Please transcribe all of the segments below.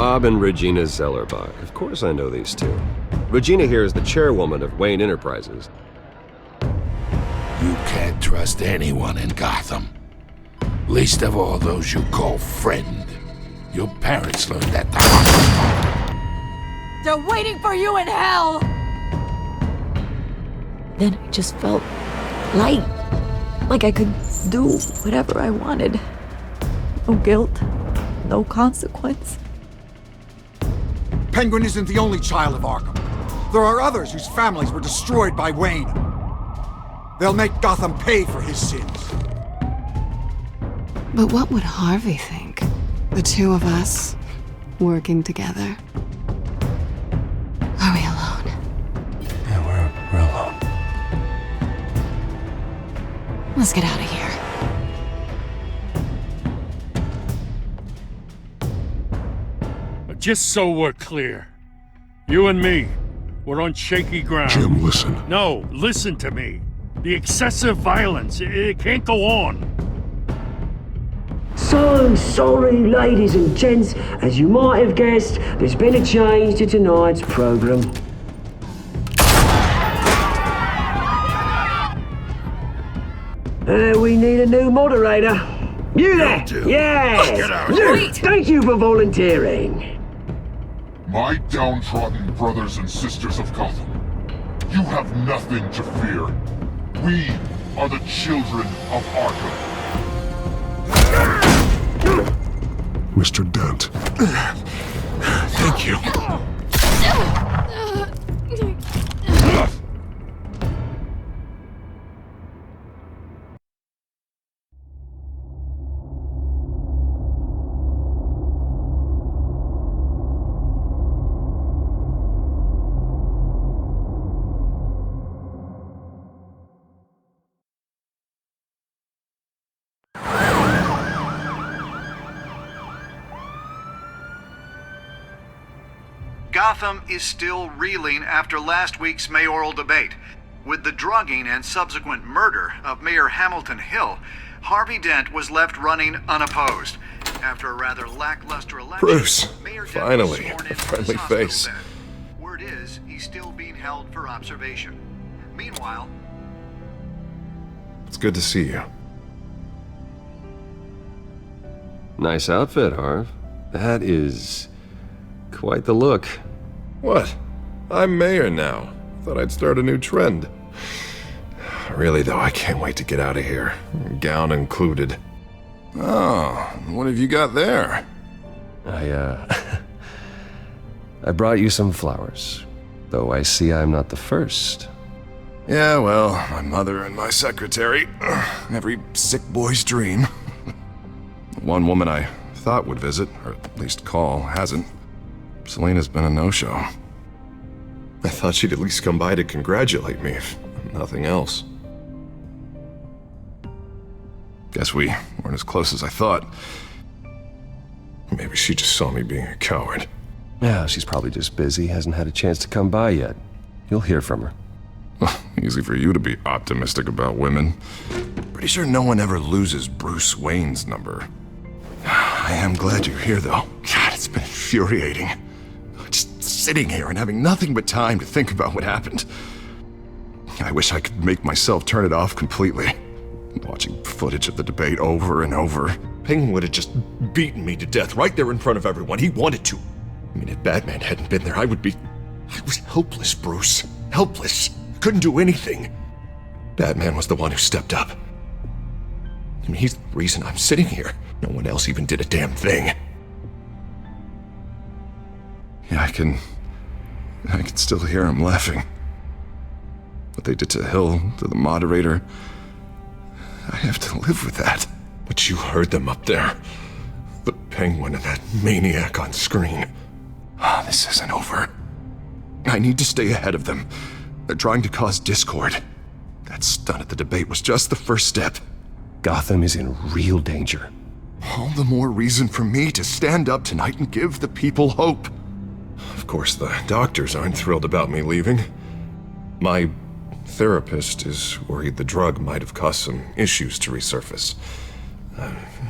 Bob and Regina Zellerbach. Of course I know these two. Regina here is the chairwoman of Wayne Enterprises. You can't trust anyone in Gotham. Least of all those you call friend. Your parents learned that the hard way. They're waiting for you in hell! Then I just felt light. Like I could do whatever I wanted. No guilt, no consequence. Penguin isn't the only child of Arkham. There are others whose families were destroyed by Wayne. They'll make Gotham pay for his sins. But what would Harvey think? The two of us, working together. Are we alone? Yeah, we're alone. Let's get out of here. Just so we're clear, you and me, we're on shaky ground. Jim, listen. No, listen to me. The excessive violence, it can't go on. So sorry, ladies and gents. As you might have guessed, there's been a change to tonight's program. We need a new moderator. You there? Yes! Get out. You! Thank you for volunteering. My downtrodden brothers and sisters of Gotham, you have nothing to fear. We are the children of Arkham. Mr. Dent. Thank you. Gotham is still reeling after last week's mayoral debate. With the drugging and subsequent murder of Mayor Hamilton Hill, Harvey Dent was left running unopposed. After a rather lackluster election, Bruce, Mayor Dent finally, was sworn a in for friendly his hospital face. death. Word is, he's still being held for observation. Meanwhile, It's good to see you. Nice outfit, Harv. That is quite the look. What? I'm mayor now. Thought I'd start a new trend. Really, though, I can't wait to get out of here. Gown included. Oh, what have you got there? I brought you some flowers. Though I see I'm not the first. Yeah, well, my mother and my secretary. Every sick boy's dream. One woman I thought would visit, or at least call, hasn't. Selena's been a no-show. I thought she'd at least come by to congratulate me, if nothing else. Guess we weren't as close as I thought. Maybe she just saw me being a coward. Yeah, she's probably just busy, hasn't had a chance to come by yet. You'll hear from her. Easy for you to be optimistic about women. Pretty sure no one ever loses Bruce Wayne's number. I am glad you're here, though. God, it's been infuriating. Just sitting here and having nothing but time to think about what happened. I wish I could make myself turn it off completely. Watching footage of the debate over and over. Penguin would have just beaten me to death right there in front of everyone. He wanted to. I mean, if Batman hadn't been there, I was helpless, Bruce. Helpless. Couldn't do anything. Batman was the one who stepped up. I mean, he's the reason I'm sitting here. No one else even did a damn thing. Yeah, I can still hear him laughing. What they did to Hill, to the moderator, I have to live with that. But you heard them up there. The Penguin and that maniac on screen. This isn't over. I need to stay ahead of them. They're trying to cause discord. That stunt at the debate was just the first step. Gotham is in real danger. All the more reason for me to stand up tonight and give the people hope. Of course, the doctors aren't thrilled about me leaving. My therapist is worried the drug might have caused some issues to resurface.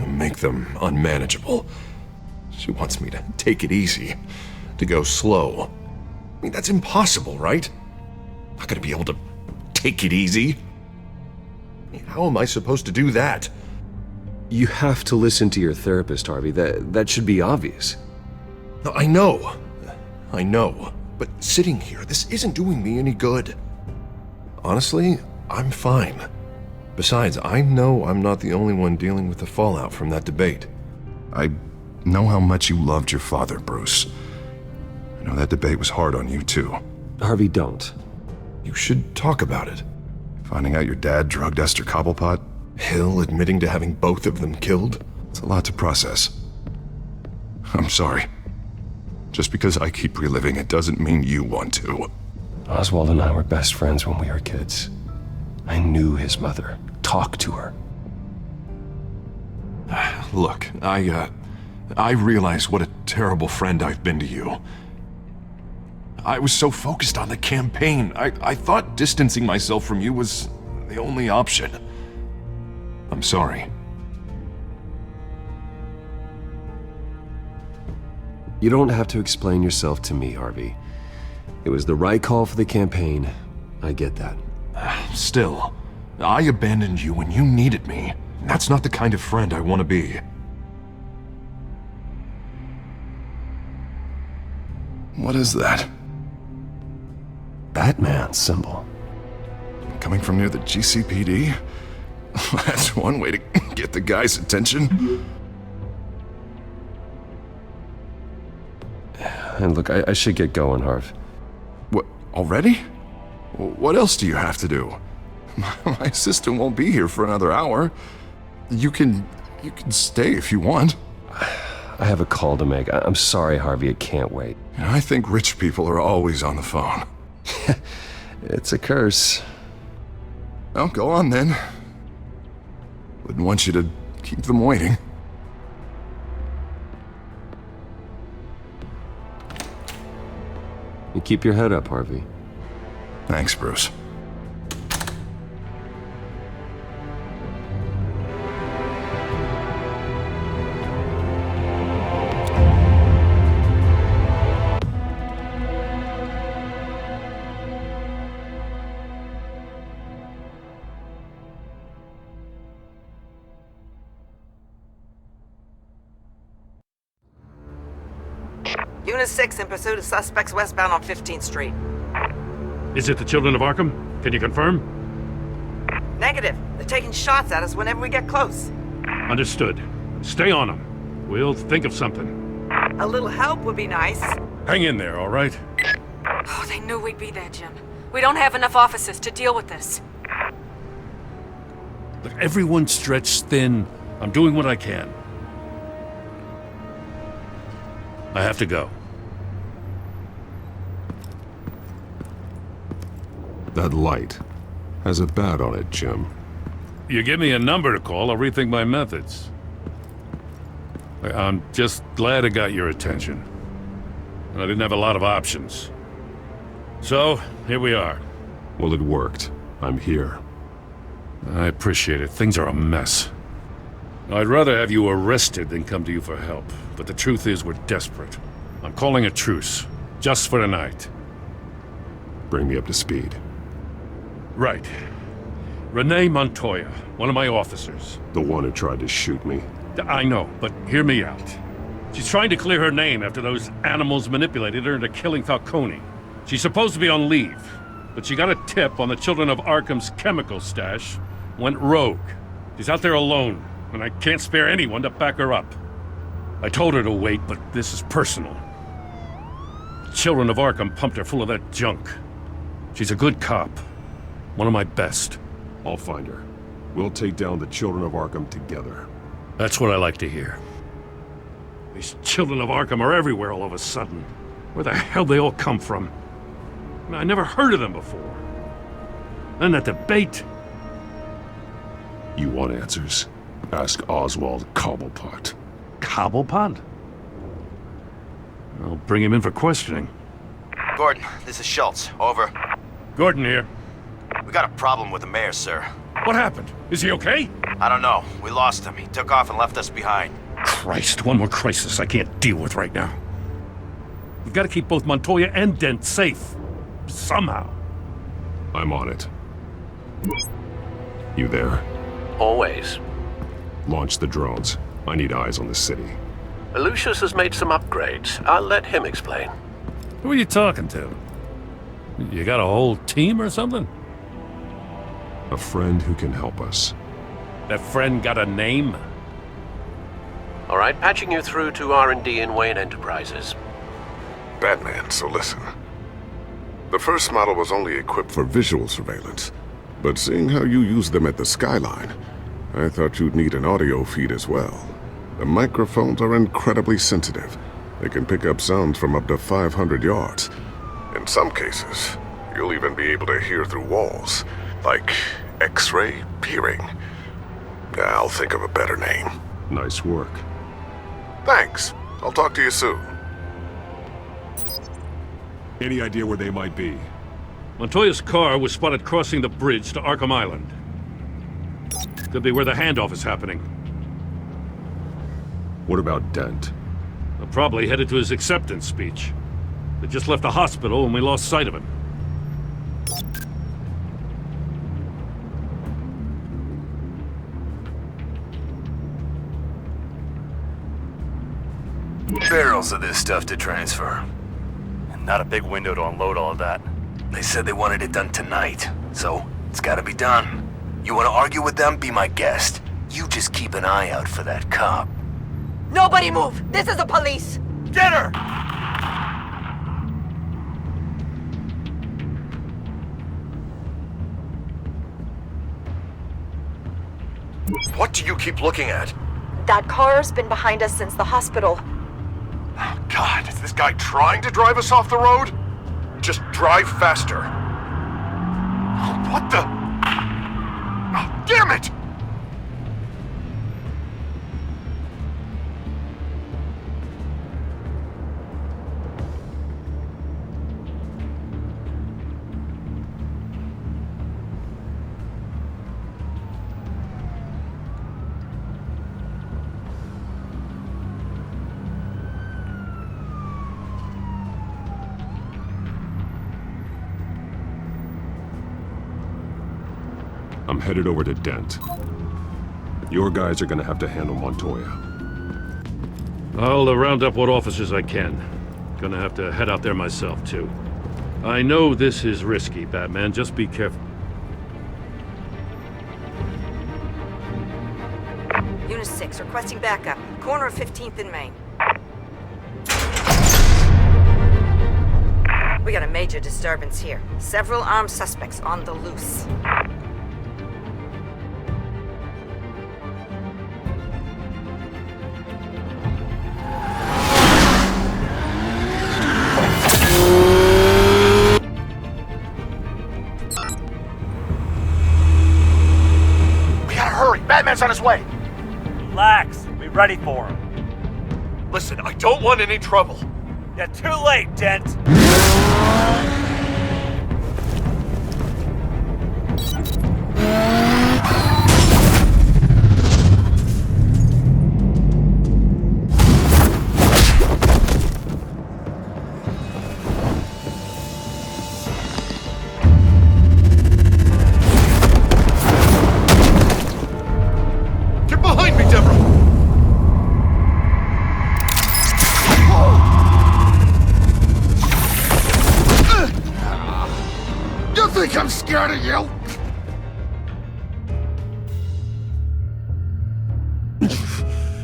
Make them unmanageable. She wants me to take it easy, to go slow. I mean, that's impossible, right? I'm not gonna be able to take it easy. I mean, how am I supposed to do that? You have to listen to your therapist, Harvey. That should be obvious. No, I know. But sitting here, this isn't doing me any good. Honestly, I'm fine. Besides, I know I'm not the only one dealing with the fallout from that debate. I know how much you loved your father, Bruce. I know that debate was hard on you, too. Harvey, don't. You should talk about it. Finding out your dad drugged Esther Cobblepot, Hill admitting to having both of them killed. It's a lot to process. I'm sorry. Just because I keep reliving it doesn't mean you want to. Oswald and I were best friends when we were kids. I knew his mother. Talked to her. Look, I realize what a terrible friend I've been to you. I was so focused on the campaign. I thought distancing myself from you was the only option. I'm sorry. You don't have to explain yourself to me, Harvey. It was the right call for the campaign. I get that. Still, I abandoned you when you needed me. That's not the kind of friend I want to be. What is that? Batman's symbol. Coming from near the GCPD? That's one way to get the guy's attention. And look, I should get going, Harv. What, already? What else do you have to do? My assistant won't be here for another hour. You can stay if you want. I have a call to make. I'm sorry, Harvey, I can't wait. I think rich people are always on the phone. It's a curse. Well, go on then. Wouldn't want you to keep them waiting. You keep your head up, Harvey. Thanks, Bruce. Unit 6 in pursuit of suspects westbound on 15th Street. Is it the Children of Arkham? Can you confirm? Negative. They're taking shots at us whenever we get close. Understood. Stay on them. We'll think of something. A little help would be nice. Hang in there, all right? Oh, they knew we'd be there, Jim. We don't have enough officers to deal with this. Look, everyone's stretched thin. I'm doing what I can. I have to go. That light has a bat on it, Jim. You give me a number to call, I'll rethink my methods. I'm just glad I got your attention. I didn't have a lot of options. So, here we are. Well, it worked. I'm here. I appreciate it. Things are a mess. I'd rather have you arrested than come to you for help. But the truth is, we're desperate. I'm calling a truce. Just for tonight. Bring me up to speed. Right. Renee Montoya, one of my officers. The one who tried to shoot me. I know, but hear me out. She's trying to clear her name after those animals manipulated her into killing Falcone. She's supposed to be on leave, but she got a tip on the Children of Arkham's chemical stash, went rogue. She's out there alone, and I can't spare anyone to back her up. I told her to wait, but this is personal. The Children of Arkham pumped her full of that junk. She's a good cop. One of my best. I'll find her. We'll take down the Children of Arkham together. That's what I like to hear. These Children of Arkham are everywhere all of a sudden. Where the hell they all come from? I never heard of them before. And that debate. You want answers? Ask Oswald Cobblepot. Cobblepot? I'll bring him in for questioning. Gordon, this is Schultz. Over. Gordon here. We got a problem with the mayor, sir. What happened? Is he okay? I don't know. We lost him. He took off and left us behind. Christ, one more crisis I can't deal with right now. We've got to keep both Montoya and Dent safe. Somehow. I'm on it. You there? Always. Launch the drones. I need eyes on the city. Lucius has made some upgrades. I'll let him explain. Who are you talking to? You got a whole team or something? A friend who can help us. That friend got a name? All right, patching you through to R&D in Wayne Enterprises. Batman, so listen. The first model was only equipped for visual surveillance, but seeing how you use them at the Skyline, I thought you'd need an audio feed as well. The microphones are incredibly sensitive. They can pick up sounds from up to 500 yards. In some cases, you'll even be able to hear through walls, like X-ray peering. I'll think of a better name. Nice work. Thanks. I'll talk to you soon. Any idea where they might be? Montoya's car was spotted crossing the bridge to Arkham Island. Could be where the handoff is happening. What about Dent? They're probably headed to his acceptance speech. They just left the hospital and we lost sight of him. Barrels of this stuff to transfer. And not a big window to unload all of that. They said they wanted it done tonight, so it's gotta be done. You wanna argue with them? Be my guest. You just keep an eye out for that cop. Nobody move! This is the police! Get her! What do you keep looking at? That car's been behind us since the hospital. God, is this guy trying to drive us off the road? Just drive faster. What the? Oh, damn it! I'm headed over to Dent. Your guys are gonna have to handle Montoya. I'll round up what officers I can. Gonna have to head out there myself, too. I know this is risky, Batman. Just be careful. Unit 6, requesting backup. Corner of 15th and Main. We got a major disturbance here. Several armed suspects on the loose. Batman's on his way! Relax. Be ready for him. Listen, I don't want any trouble. Yeah, too late, Dent. I'm scared of you!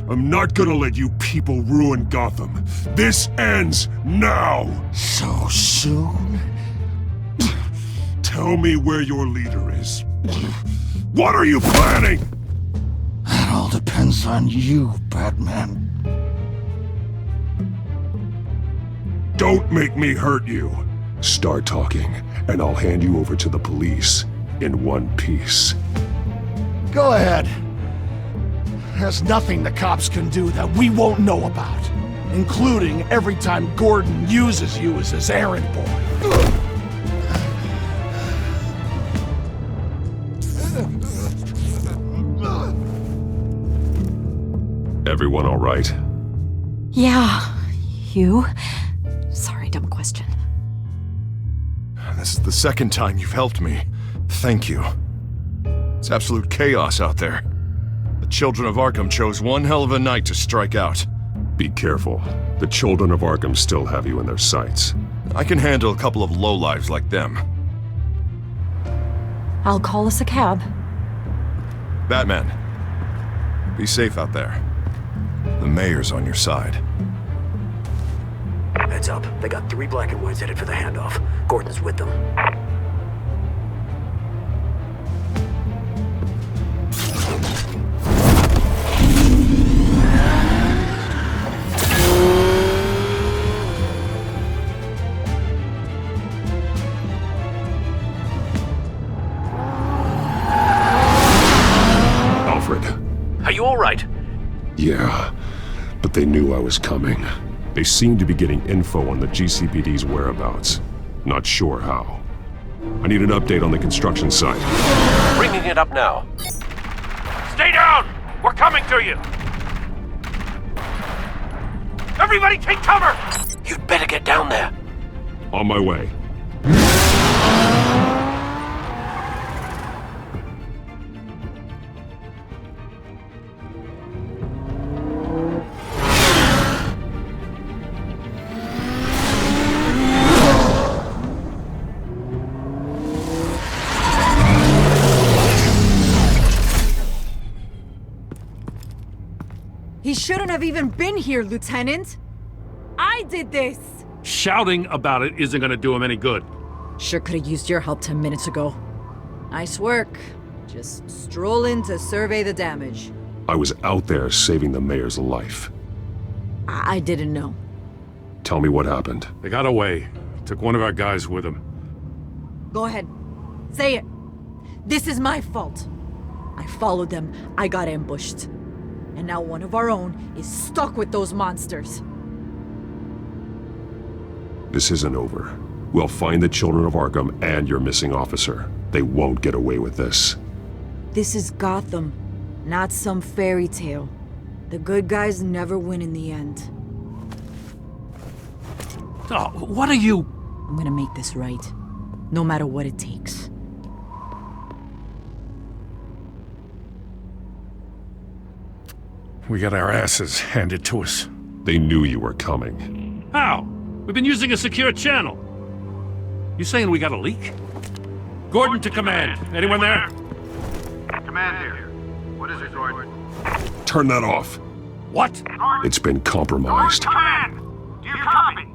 I'm not gonna let you people ruin Gotham. This ends now! So soon? Tell me where your leader is. What are you planning? That all depends on you, Batman. Don't make me hurt you. Start talking, and I'll hand you over to the police in one piece. Go ahead. There's nothing the cops can do that we won't know about, including every time Gordon uses you as his errand boy. Everyone all right? Yeah. You? Sorry, dumb question. This is the second time you've helped me. Thank you. It's absolute chaos out there. The Children of Arkham chose one hell of a night to strike out. Be careful. The Children of Arkham still have you in their sights. I can handle a couple of lowlives like them. I'll call us a cab. Batman, be safe out there. The mayor's on your side. Heads up. They got 3 black and whites headed for the handoff. Gordon's with them. Alfred. Are you all right? Yeah, but they knew I was coming. They seem to be getting info on the GCPD's whereabouts. Not sure how. I need an update on the construction site. Bringing it up now. Stay down! We're coming to you! Everybody take cover! You'd better get down there. On my way. He shouldn't have even been here, Lieutenant. I did this. Shouting about it isn't gonna do him any good. Sure could have used your help 10 minutes ago. Nice work. Just stroll in to survey the damage. I was out there saving the mayor's life. I didn't know. Tell me what happened. They got away. Took one of our guys with them. Go ahead. Say it. This is my fault. I followed them. I got ambushed. And now one of our own is stuck with those monsters. This isn't over. We'll find the Children of Arkham and your missing officer. They won't get away with this. This is Gotham, not some fairy tale. The good guys never win in the end. Oh, what are you? I'm gonna make this right, no matter what it takes. We got our asses handed to us. They knew you were coming. How? We've been using a secure channel. You saying we got a leak? Gordon to command. Anyone there? Command here. What is it, Gordon? Turn that off. What? It's been compromised. Command! Do you copy?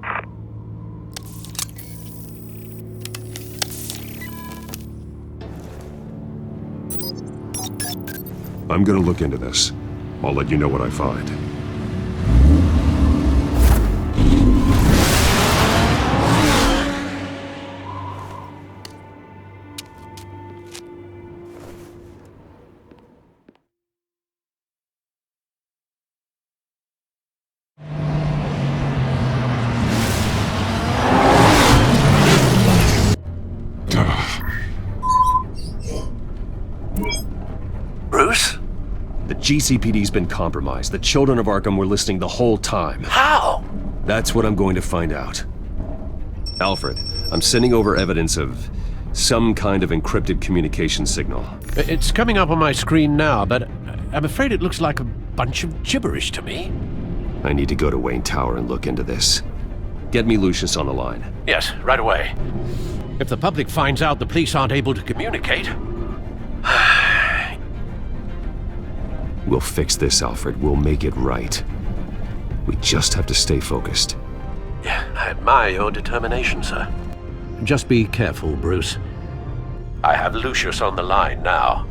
I'm gonna look into this. I'll let you know what I find. Bruce? The GCPD's been compromised. The Children of Arkham were listening the whole time. How? That's what I'm going to find out. Alfred, I'm sending over evidence of some kind of encrypted communication signal. It's coming up on my screen now, but I'm afraid it looks like a bunch of gibberish to me. I need to go to Wayne Tower and look into this. Get me Lucius on the line. Yes, right away. If the public finds out the police aren't able to communicate... We'll fix this, Alfred. We'll make it right. We just have to stay focused. Yeah, I admire your determination, sir. Just be careful, Bruce. I have Lucius on the line now.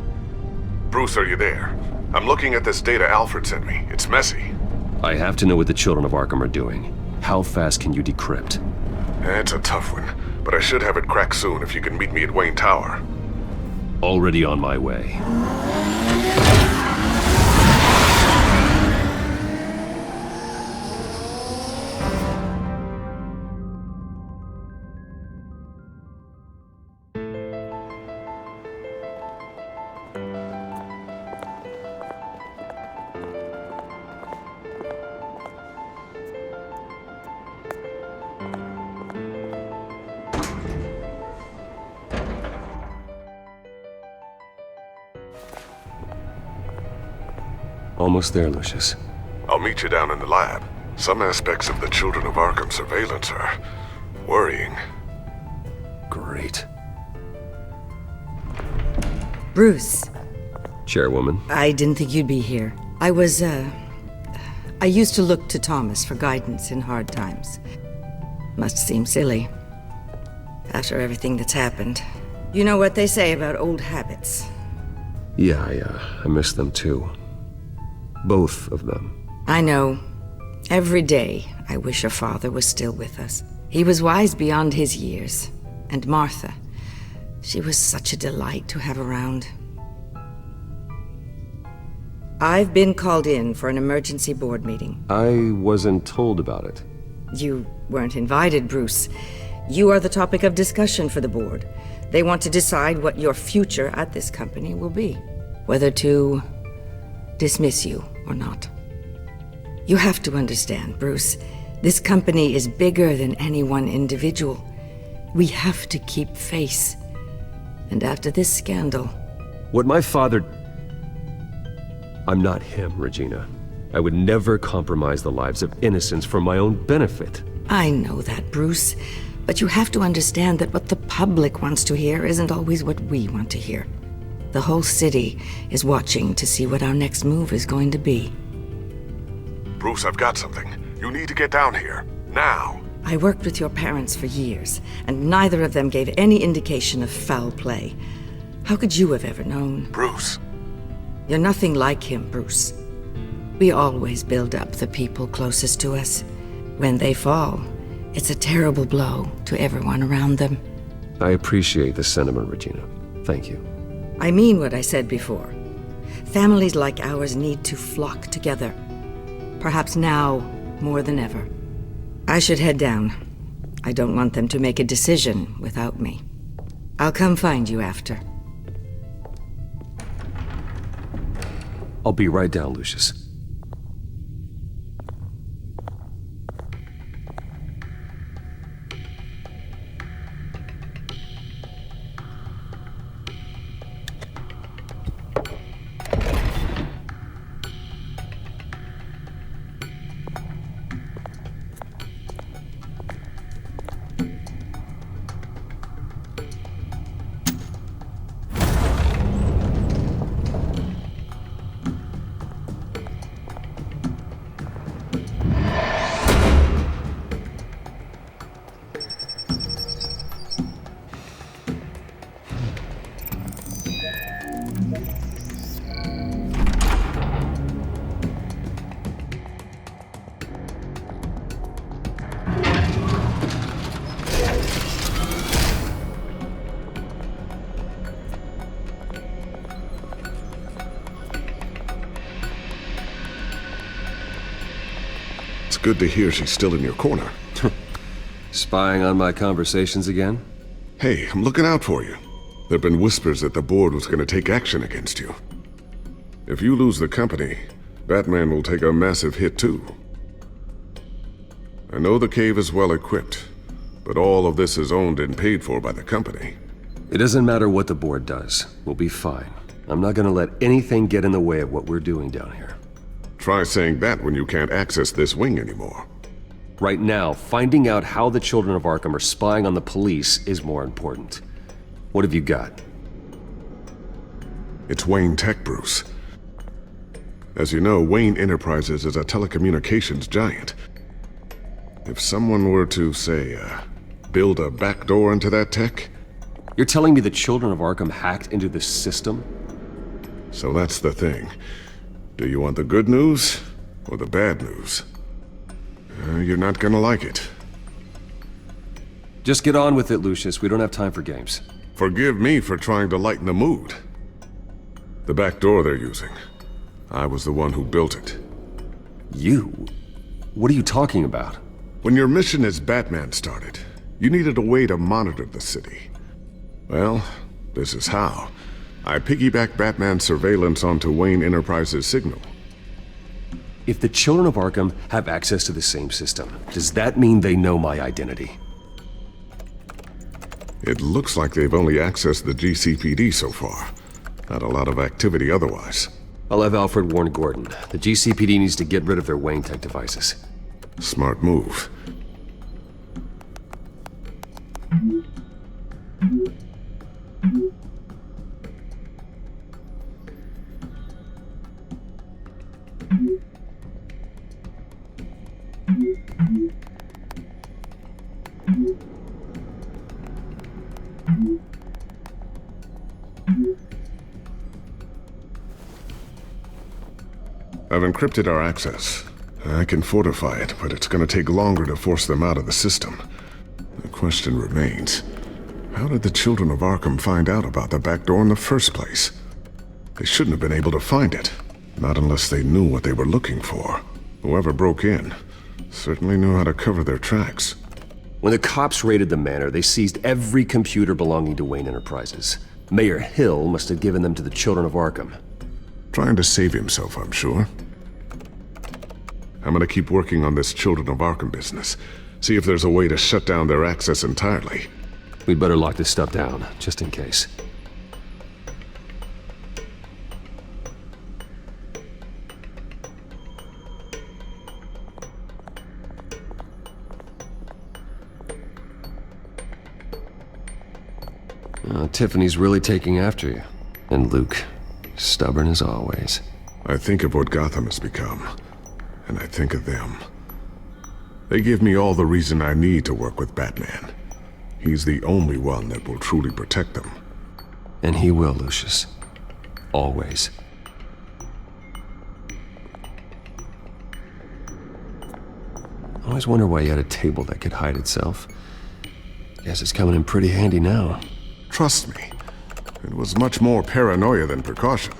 Bruce, are you there? I'm looking at this data Alfred sent me. It's messy. I have to know what the Children of Arkham are doing. How fast can you decrypt? It's a tough one, but I should have it cracked soon if you can meet me at Wayne Tower. Already on my way. Almost there, Lucius. I'll meet you down in the lab. Some aspects of the Children of Arkham surveillance are worrying. Great. Bruce. Chairwoman. I didn't think you'd be here. I used to look to Thomas for guidance in hard times. Must seem silly. After everything that's happened. You know what they say about old habits. Yeah, I miss them too. Both of them. I know. Every day, I wish your father was still with us. He was wise beyond his years. And Martha, she was such a delight to have around. I've been called in for an emergency board meeting. I wasn't told about it. You weren't invited, Bruce. You are the topic of discussion for the board. They want to decide what your future at this company will be. Whether to dismiss you or not. You have to understand, Bruce. This company is bigger than any one individual. We have to keep face. And after this scandal... What my father... I'm not him, Regina. I would never compromise the lives of innocents for my own benefit. I know that, Bruce. But you have to understand that what the public wants to hear isn't always what we want to hear. The whole city is watching to see what our next move is going to be. Bruce, I've got something. You need to get down here. Now. I worked with your parents for years, and neither of them gave any indication of foul play. How could you have ever known? Bruce. You're nothing like him, Bruce. We always build up the people closest to us. When they fall, it's a terrible blow to everyone around them. I appreciate the sentiment, Regina. Thank you. I mean what I said before. Families like ours need to flock together. Perhaps now more than ever. I should head down. I don't want them to make a decision without me. I'll come find you after. I'll be right down, Lucius. Good to hear she's still in your corner. Spying on my conversations again? Hey, I'm looking out for you. There've been whispers that the board was going to take action against you. If you lose the company, Batman will take a massive hit too. I know the cave is well equipped, but all of this is owned and paid for by the company. It doesn't matter what the board does. We'll be fine. I'm not going to let anything get in the way of what we're doing down here. Try saying that when you can't access this wing anymore. Right now, finding out how the Children of Arkham are spying on the police is more important. What have you got? It's Wayne Tech, Bruce. As you know, Wayne Enterprises is a telecommunications giant. If someone were to, say, build a backdoor into that tech... You're telling me the Children of Arkham hacked into this system? So that's the thing. Do you want the good news, or the bad news? You're not gonna like it. Just get on with it, Lucius. We don't have time for games. Forgive me for trying to lighten the mood. The back door they're using. I was the one who built it. You? What are you talking about? When your mission as Batman started, you needed a way to monitor the city. Well, this is how. I piggybacked Batman's surveillance onto Wayne Enterprises' signal. If the Children of Arkham have access to the same system, does that mean they know my identity? It looks like they've only accessed the GCPD so far. Not a lot of activity otherwise. I'll have Alfred warn Gordon. The GCPD needs to get rid of their Wayne tech devices. Smart move. I've encrypted our access. I can fortify it, but it's gonna take longer to force them out of the system. The question remains, how did the children of Arkham find out about the back door in the first place? They shouldn't have been able to find it, not unless they knew what they were looking for. Whoever broke in certainly knew how to cover their tracks. When the cops raided the manor, they seized every computer belonging to Wayne Enterprises. Mayor Hill must have given them to the children of Arkham. Trying to save himself, I'm sure. I'm gonna keep working on this Children of Arkham business. See if there's a way to shut down their access entirely. We'd better lock this stuff down, just in case. Tiffany's really taking after you. And Luke, stubborn as always. I think of what Gotham has become, and I think of them. They give me all the reason I need to work with Batman. He's the only one that will truly protect them. And he will, Lucius. Always. I always wonder why you had a table that could hide itself. Guess it's coming in pretty handy now. Trust me, it was much more paranoia than precaution.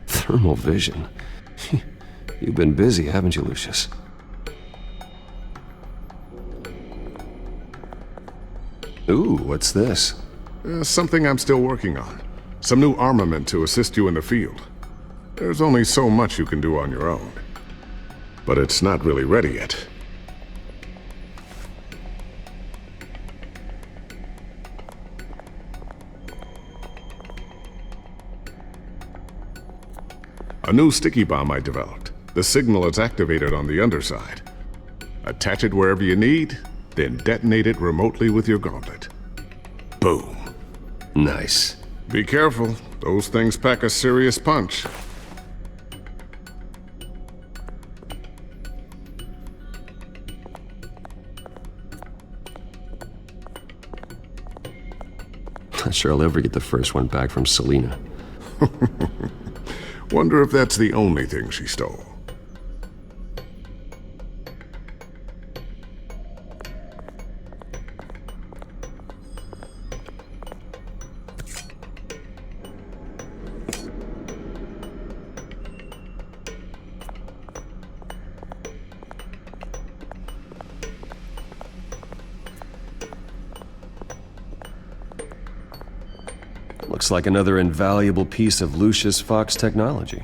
Thermal vision. You've been busy, haven't you, Lucius? Ooh, what's this? Something I'm still working on. Some new armament to assist you in the field. There's only so much you can do on your own. But it's not really ready yet. A new sticky bomb I developed. The signal is activated on the underside. Attach it wherever you need, then detonate it remotely with your gauntlet. Boom. Nice. Be careful. Those things pack a serious punch. Not sure I'll ever get the first one back from Selina. Wonder if that's the only thing she stole. Looks like another invaluable piece of Lucius Fox technology.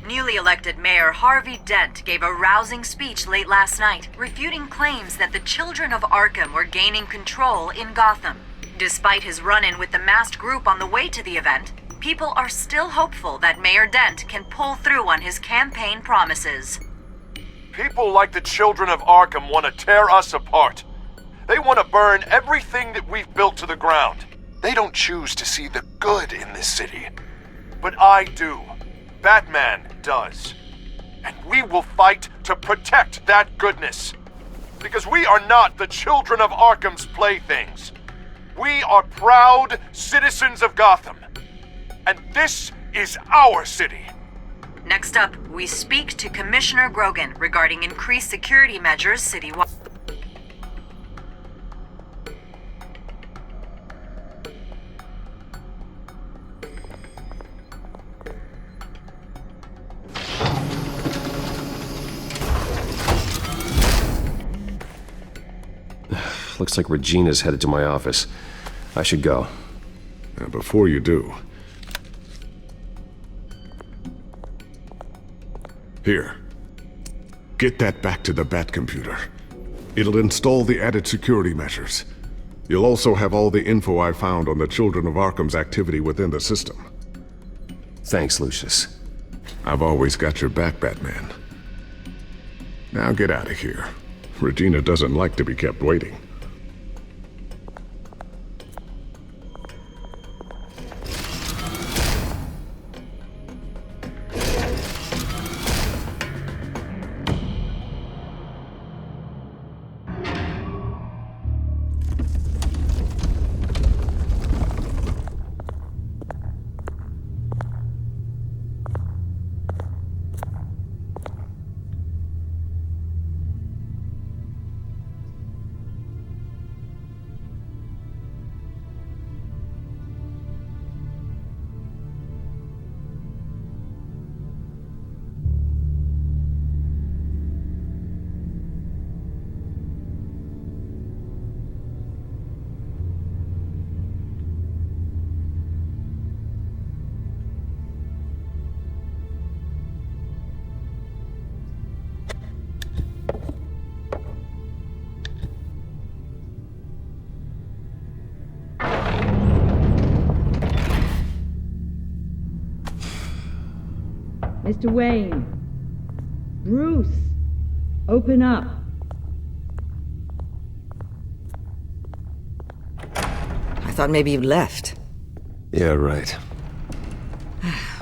Newly elected Mayor Harvey Dent gave a rousing speech late last night, refuting claims that the children of Arkham were gaining control in Gotham. Despite his run-in with the masked group on the way to the event, people are still hopeful that Mayor Dent can pull through on his campaign promises. People like the children of Arkham want to tear us apart. They want to burn everything that we've built to the ground. They don't choose to see the good in this city. But I do. Batman does. And we will fight to protect that goodness. Because we are not the children of Arkham's playthings. We are proud citizens of Gotham. And this is our city. Next up, we speak to Commissioner Grogan regarding increased security measures citywide. Looks like Regina's headed to my office. I should go. Before you do... Here. Get that back to the Bat computer. It'll install the added security measures. You'll also have all the info I found on the Children of Arkham's activity within the system. Thanks, Lucius. I've always got your back, Batman. Now get out of here. Regina doesn't like to be kept waiting. Mr. Wayne. Bruce. Open up. I thought maybe you left. Yeah, right.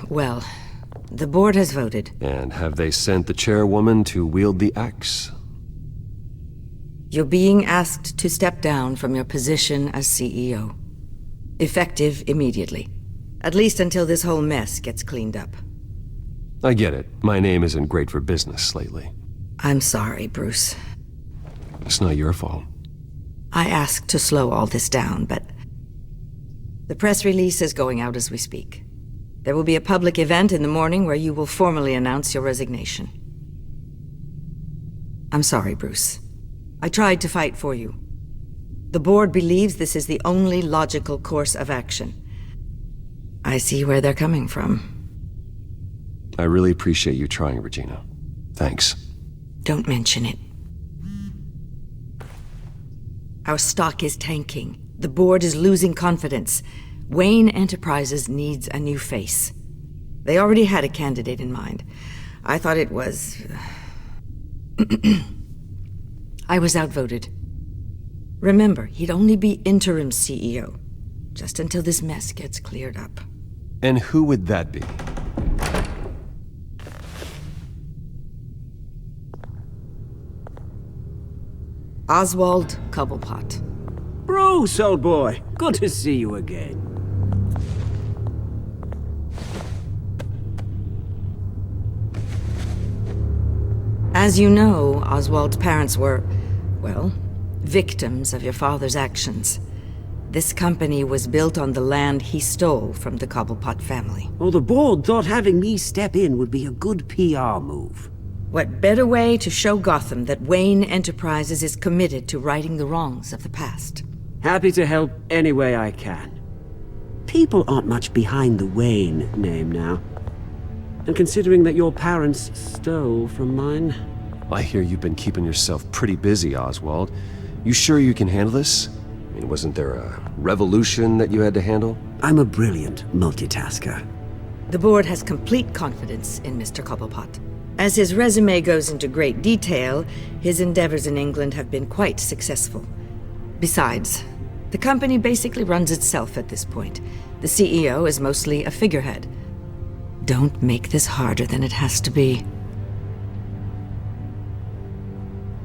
Well, the board has voted. And have they sent the chairwoman to wield the axe? You're being asked to step down from your position as CEO. Effective immediately. At least until this whole mess gets cleaned up. I get it. My name isn't great for business lately. I'm sorry, Bruce. It's not your fault. I asked to slow all this down, but... the press release is going out as we speak. There will be a public event in the morning where you will formally announce your resignation. I'm sorry, Bruce. I tried to fight for you. The board believes this is the only logical course of action. I see where they're coming from. I really appreciate you trying, Regina. Thanks. Don't mention it. Our stock is tanking. The board is losing confidence. Wayne Enterprises needs a new face. They already had a candidate in mind. I thought it was... I was outvoted. Remember, he'd only be interim CEO, just until this mess gets cleared up. And who would that be? Oswald Cobblepot. Bruce, old boy. Good to see you again. As you know, Oswald's parents were, well, victims of your father's actions. This company was built on the land he stole from the Cobblepot family. Well, the board thought having me step in would be a good PR move. What better way to show Gotham that Wayne Enterprises is committed to righting the wrongs of the past? Happy to help any way I can. People aren't much behind the Wayne name now. And considering that your parents stole from mine... I hear you've been keeping yourself pretty busy, Oswald. You sure you can handle this? I mean, wasn't there a revolution that you had to handle? I'm a brilliant multitasker. The board has complete confidence in Mr. Cobblepot. As his resume goes into great detail, his endeavors in England have been quite successful. Besides, the company basically runs itself at this point. The CEO is mostly a figurehead. Don't make this harder than it has to be.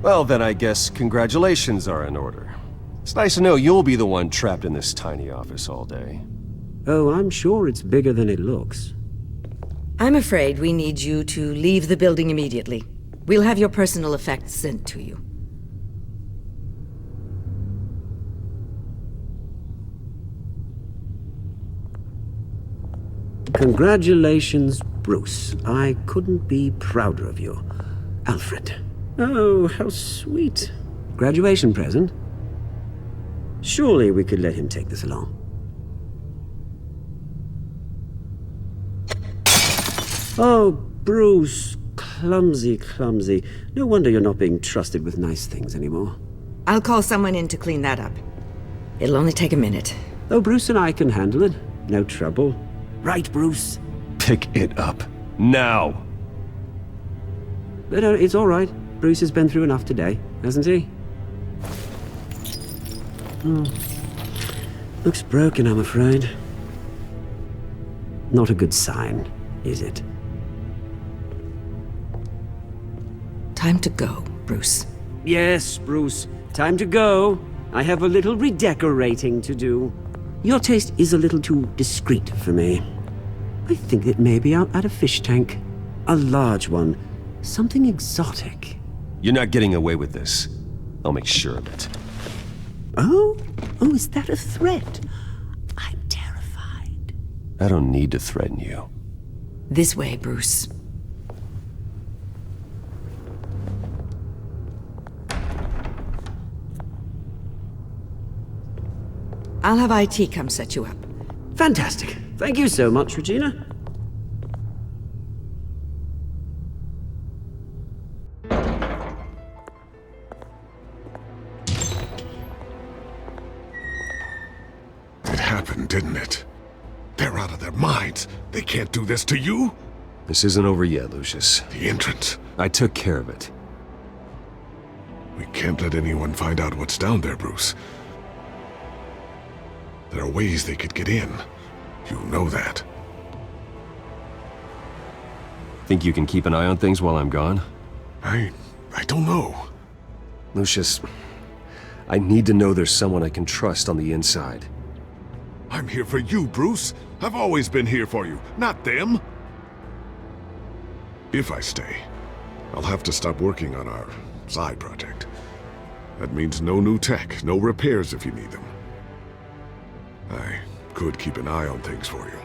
Well, then I guess congratulations are in order. It's nice to know you'll be the one trapped in this tiny office all day. Oh, I'm sure it's bigger than it looks. I'm afraid we need you to leave the building immediately. We'll have your personal effects sent to you. Congratulations, Bruce. I couldn't be prouder of you. Alfred. Oh, how sweet. Graduation present? Surely we could let him take this along. Oh, Bruce. Clumsy, clumsy. No wonder you're not being trusted with nice things anymore. I'll call someone in to clean that up. It'll only take a minute. Oh, Bruce and I can handle it. No trouble. Right, Bruce? Pick it up. Now! But it's all right. Bruce has been through enough today, hasn't he? Looks broken, I'm afraid. Not a good sign, is it? Time to go, Bruce. Yes, Bruce. Time to go. I have a little redecorating to do. Your taste is a little too discreet for me. I think that maybe I'll add a fish tank. A large one. Something exotic. You're not getting away with this. I'll make sure of it. Oh? Oh, is that a threat? I'm terrified. I don't need to threaten you. This way, Bruce. I'll have IT come set you up. Fantastic. Thank you so much, Regina. It happened, didn't it? They're out of their minds. They can't do this to you. This isn't over yet, Lucius. The entrance. I took care of it. We can't let anyone find out what's down there, Bruce. There are ways they could get in. You know that. Think you can keep an eye on things while I'm gone? I don't know. Lucius, I need to know there's someone I can trust on the inside. I'm here for you, Bruce. I've always been here for you, not them. If I stay, I'll have to stop working on our side project. That means no new tech, no repairs if you need them. I could keep an eye on things for you.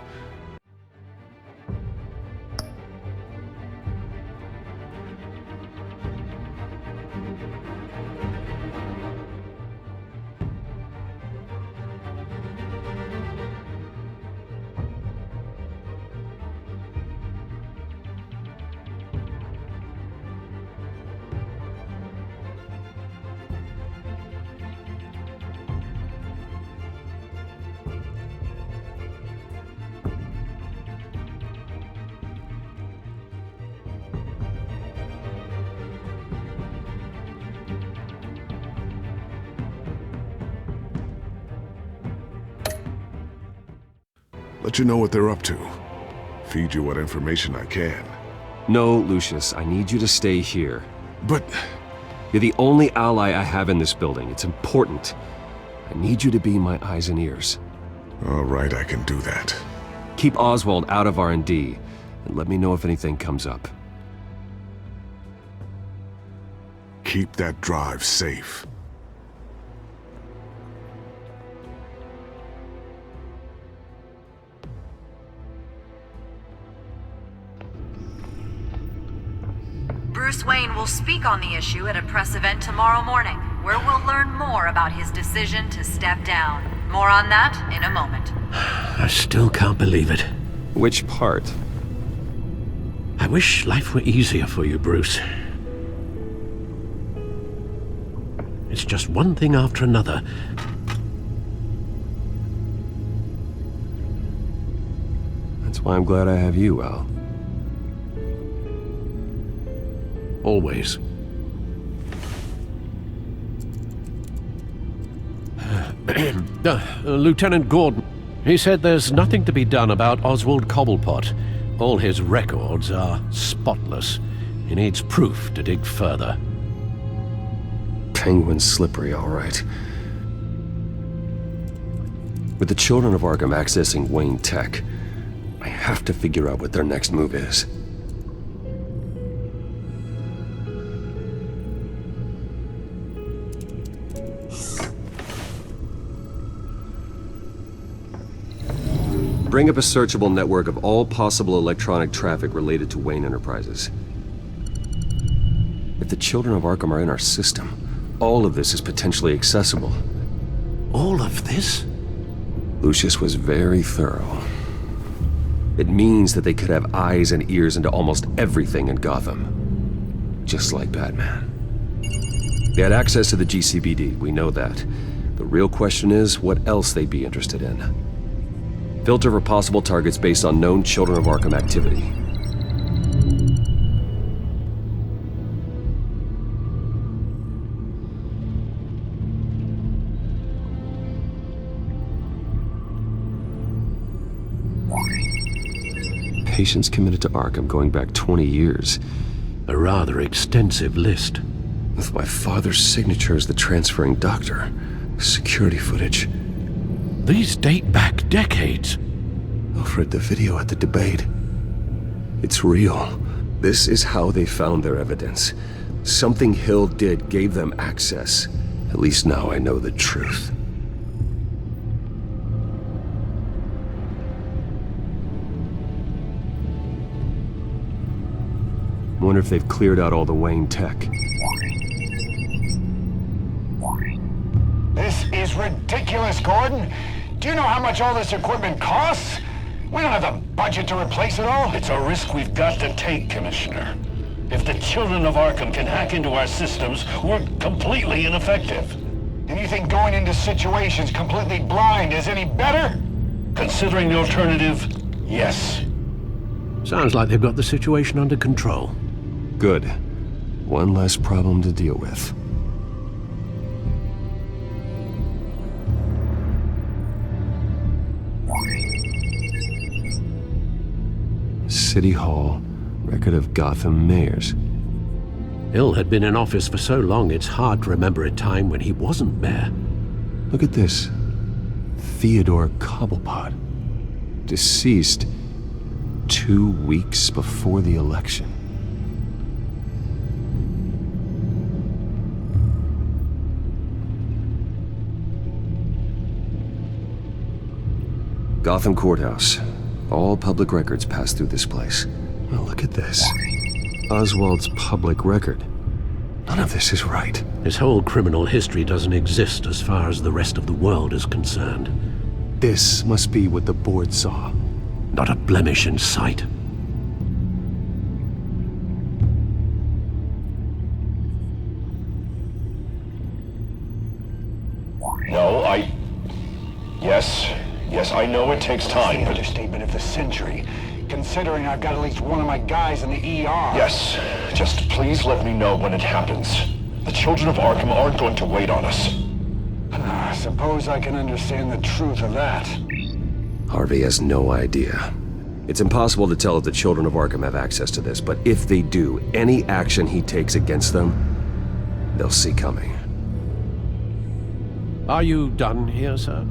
Let you know what they're up to. Feed you what information I can. No, Lucius, I need you to stay here. But... You're the only ally I have in this building. It's important. I need you to be my eyes and ears. All right, I can do that. Keep Oswald out of R&D, and let me know if anything comes up. Keep that drive safe. Bruce Wayne will speak on the issue at a press event tomorrow morning, where we'll learn more about his decision to step down. More on that in a moment. I still can't believe it. Which part? I wish life were easier for you, Bruce. It's just one thing after another. That's why I'm glad I have you, Al. Always. Lieutenant Gordon, he said there's nothing to be done about Oswald Cobblepot. All his records are spotless. He needs proof to dig further. Penguin's slippery, all right. With the children of Arkham accessing Wayne Tech, I have to figure out what their next move is. Bring up a searchable network of all possible electronic traffic related to Wayne Enterprises. If the children of Arkham are in our system, all of this is potentially accessible. All of this? Lucius was very thorough. It means that they could have eyes and ears into almost everything in Gotham. Just like Batman. They had access to the GCPD, we know that. The real question is, what else they'd be interested in. Filter for possible targets based on known Children of Arkham activity. Patients committed to Arkham going back 20 years. A rather extensive list. With my father's signature as the transferring doctor. Security footage. These date back decades. Alfred, the video at the debate. It's real. This is how they found their evidence. Something Hill did gave them access. At least now I know the truth. Wonder if they've cleared out all the Wayne tech. This is ridiculous, Gordon. Do you know how much all this equipment costs? We don't have the budget to replace it all. It's a risk we've got to take, Commissioner. If the Children of Arkham can hack into our systems, we're completely ineffective. And you think going into situations completely blind is any better? Considering the alternative, yes. Sounds like they've got the situation under control. Good. One less problem to deal with. City Hall, record of Gotham mayors. Hill had been in office for so long, it's hard to remember a time when he wasn't mayor. Look at this. Theodore Cobblepot. Deceased 2 weeks before the election. Gotham Courthouse. All public records pass through this place. Well, look at this. Oswald's public record. None of this is right. His whole criminal history doesn't exist as far as the rest of the world is concerned. This must be what the board saw. Not a blemish in sight. No, Yes, I know it takes time, The but... understatement of the century, considering I've got at least one of my guys in the ER. Yes, just please let me know when it happens. The Children of Arkham aren't going to wait on us. I suppose I can understand the truth of that. Harvey has no idea. It's impossible to tell if the Children of Arkham have access to this, but if they do, any action he takes against them, they'll see coming. Are you done here, sir?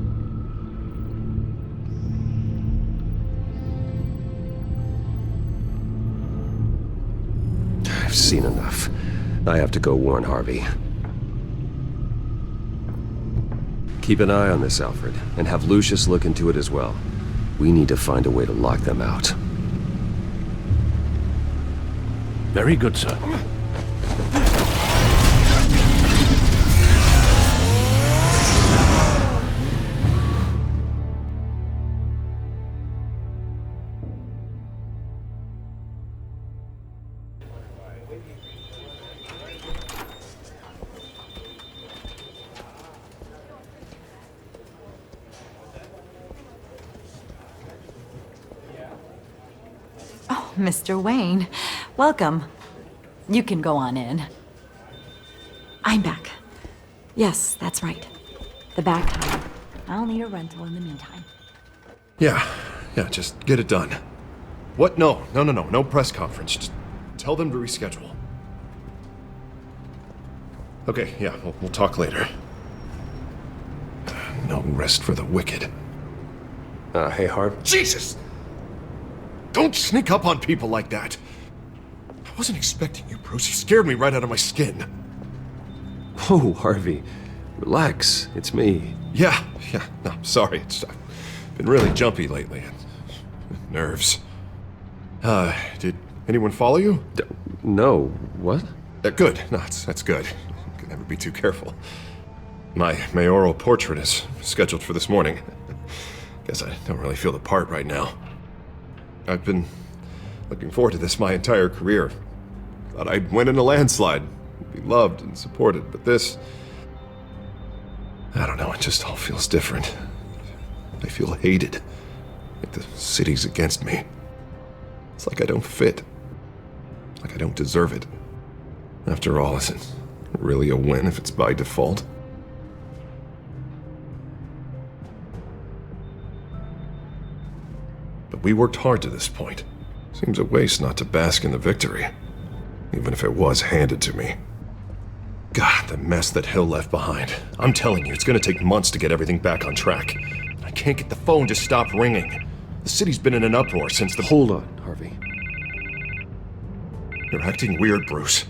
I've seen enough. I have to go warn Harvey. Keep an eye on this, Alfred, and have Lucius look into it as well. We need to find a way to lock them out. Very good, sir. Mr. Wayne, welcome. You can go on in. I'm back. Yes, that's right. The back time. I'll need a rental in the meantime. Yeah, just get it done. What? No press conference. Just tell them to reschedule. Okay, yeah, we'll talk later. No rest for the wicked. Hey, Harv. Jesus! Don't sneak up on people like that. I wasn't expecting you, Bruce. You scared me right out of my skin. Oh, Harvey. Relax. It's me. Yeah. No, sorry. I've been really jumpy lately. Nerves. Did anyone follow you? No. What? Good. No, that's good. You can never be too careful. My mayoral portrait is scheduled for this morning. Guess I don't really feel the part right now. I've been looking forward to this my entire career. Thought I'd win in a landslide, be loved and supported, but this... I don't know, it just all feels different. I feel hated. Like the city's against me. It's like I don't fit. Like I don't deserve it. After all, is it really a win if it's by default? But we worked hard to this point. Seems a waste not to bask in the victory. Even if it was handed to me. God, the mess that Hill left behind. I'm telling you, it's gonna take months to get everything back on track. I can't get the phone to stop ringing. The city's been in an uproar since the— Hold on, Harvey. You're acting weird, Bruce.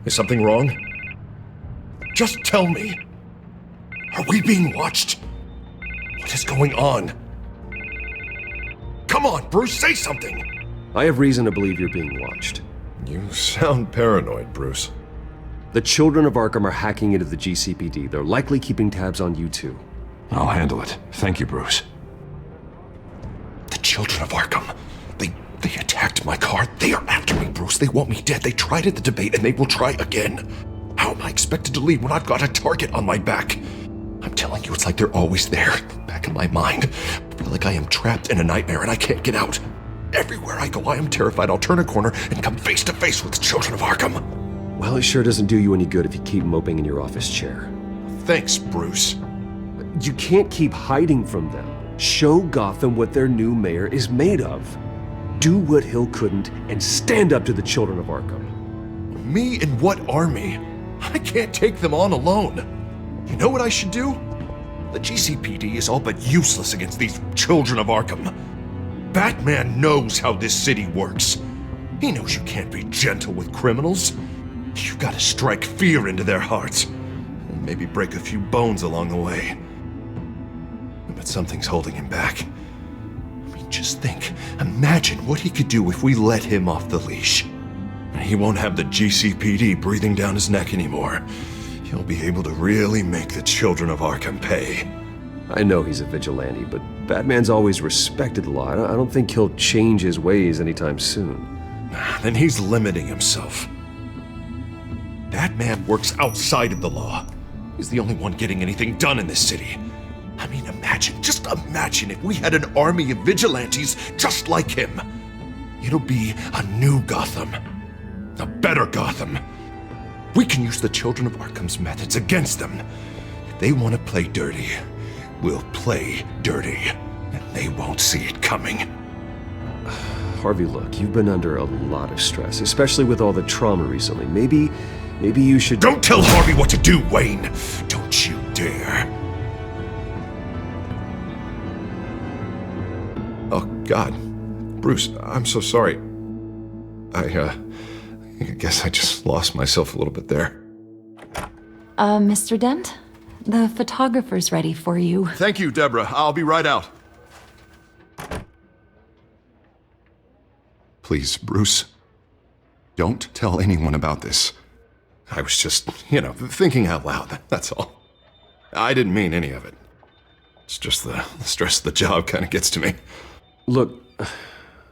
Is something wrong? Just tell me. Are we being watched? What is going on? Come on, Bruce, say something! I have reason to believe you're being watched. You sound paranoid, Bruce. The children of Arkham are hacking into the GCPD. They're likely keeping tabs on you too. I'll handle it. Thank you, Bruce. The children of Arkham. They attacked my car. They are after me, Bruce. They want me dead. They tried at the debate, and they will try again. How am I expected to leave when I've got a target on my back? I'm telling you, it's like they're always there, back in my mind. I feel like I am trapped in a nightmare, and I can't get out. Everywhere I go, I am terrified I'll turn a corner and come face to face with the children of Arkham. Well, it sure doesn't do you any good if you keep moping in your office chair. Thanks, Bruce. You can't keep hiding from them. Show Gotham what their new mayor is made of. Do what Hill couldn't and stand up to the children of Arkham. Me and what army? I can't take them on alone. You know what I should do? The GCPD is all but useless against these children of Arkham. Batman knows how this city works. He knows you can't be gentle with criminals. You've got to strike fear into their hearts. And maybe break a few bones along the way. But something's holding him back. I mean, just think. Imagine what he could do if we let him off the leash. He won't have the GCPD breathing down his neck anymore. He'll be able to really make the children of Arkham pay. I know he's a vigilante, but Batman's always respected the law. I don't think he'll change his ways anytime soon. Then he's limiting himself. Batman works outside of the law. He's the only one getting anything done in this city. I mean, just imagine if we had an army of vigilantes just like him. It'll be a new Gotham. A better Gotham. We can use the children of Arkham's methods against them. If they want to play dirty, we'll play dirty. And they won't see it coming. Harvey, look, you've been under a lot of stress, especially with all the trauma recently. Maybe you should— Don't tell Harvey what to do, Wayne! Don't you dare! Oh, God. Bruce, I'm so sorry. I guess I just lost myself a little bit there. Mr. Dent? The photographer's ready for you. Thank you, Deborah. I'll be right out. Please, Bruce. Don't tell anyone about this. I was just, thinking out loud, that's all. I didn't mean any of it. It's just the stress of the job kind of gets to me. Look,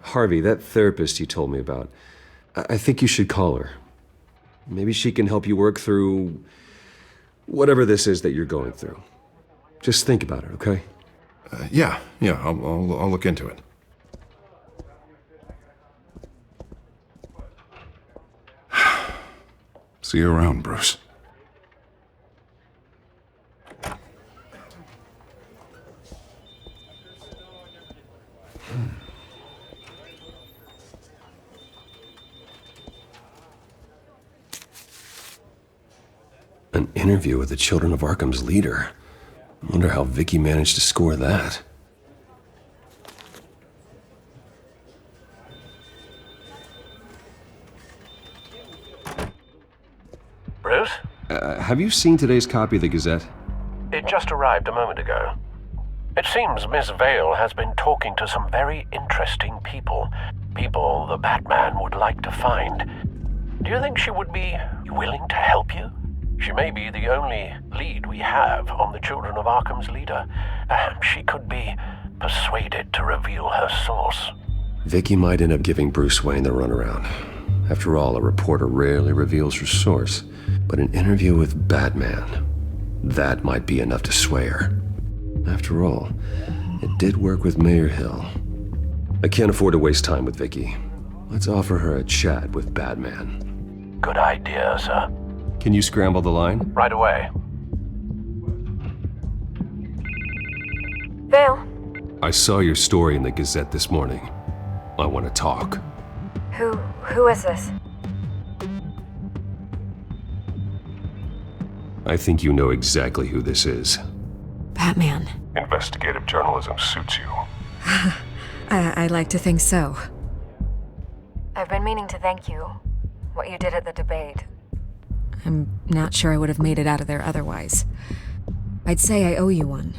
Harvey, that therapist you told me about, I think you should call her. Maybe she can help you work through whatever this is that you're going through. Just think about it, okay? Yeah, I'll look into it. See you around, Bruce. An interview with the Children of Arkham's leader. I wonder how Vicky managed to score that. Bruce? Have you seen today's copy of the Gazette? It just arrived a moment ago. It seems Miss Vale has been talking to some very interesting people. People the Batman would like to find. Do you think she would be willing to help you? She may be the only lead we have on the Children of Arkham's leader. She could be persuaded to reveal her source. Vicky might end up giving Bruce Wayne the runaround. After all, a reporter rarely reveals her source. But an interview with Batman, that might be enough to sway her. After all, it did work with Mayor Hill. I can't afford to waste time with Vicky. Let's offer her a chat with Batman. Good idea, sir. Can you scramble the line? Right away. Vale, I saw your story in the Gazette this morning. I want to talk. who is this? I think you know exactly who this is. Batman. Investigative journalism suits you. I'd like to think so. I've been meaning to thank you. What you did at the debate. I'm not sure I would have made it out of there otherwise. I'd say I owe you one.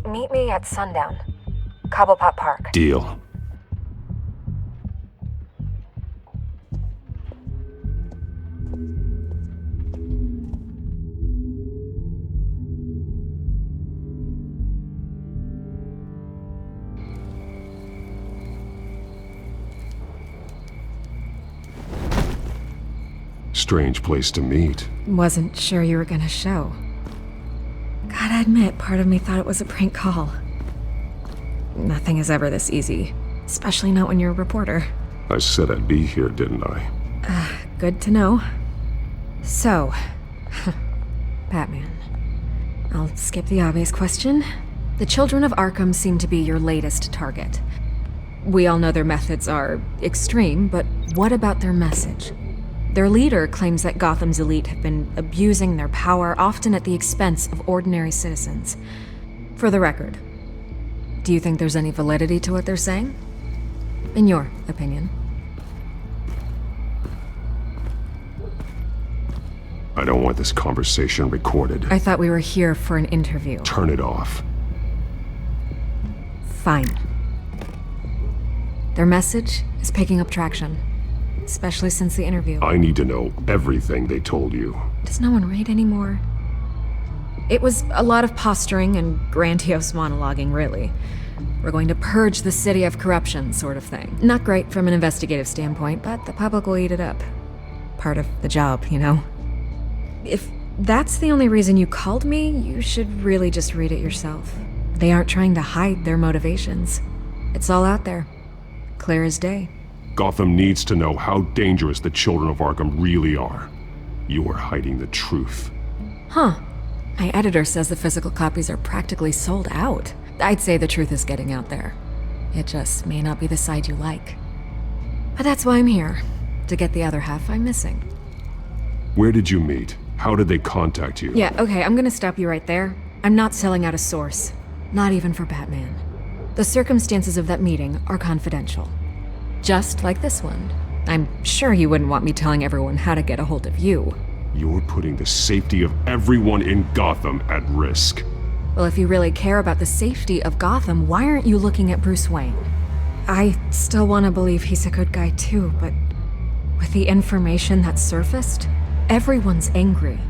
Meet me at sundown. Cobblepot Park. Deal. Strange place to meet. Wasn't sure you were gonna show. Gotta admit, part of me thought it was a prank call. Nothing is ever this easy, especially not when you're a reporter. I said I'd be here, didn't I? Good to know. So, Batman. I'll skip the obvious question. The Children of Arkham seem to be your latest target. We all know their methods are extreme, but what about their message? Their leader claims that Gotham's elite have been abusing their power, often at the expense of ordinary citizens. For the record, do you think there's any validity to what they're saying? In your opinion? I don't want this conversation recorded. I thought we were here for an interview. Turn it off. Fine. Their message is picking up traction. Especially since the interview. I need to know everything they told you. Does no one read anymore? It was a lot of posturing and grandiose monologuing, really. We're going to purge the city of corruption, sort of thing. Not great from an investigative standpoint, but the public will eat it up. Part of the job, you know? If that's the only reason you called me, you should really just read it yourself. They aren't trying to hide their motivations. It's all out there. Clear as day. Gotham needs to know how dangerous the Children of Arkham really are. You are hiding the truth. Huh. My editor says the physical copies are practically sold out. I'd say the truth is getting out there. It just may not be the side you like. But that's why I'm here, to get the other half I'm missing. Where did you meet? How did they contact you? Yeah, okay, I'm gonna stop you right there. I'm not selling out a source. Not even for Batman. The circumstances of that meeting are confidential. Just like this one. I'm sure you wouldn't want me telling everyone how to get a hold of you. You're putting the safety of everyone in Gotham at risk. Well, if you really care about the safety of Gotham, why aren't you looking at Bruce Wayne? I still want to believe he's a good guy too, but with the information that's surfaced, everyone's angry.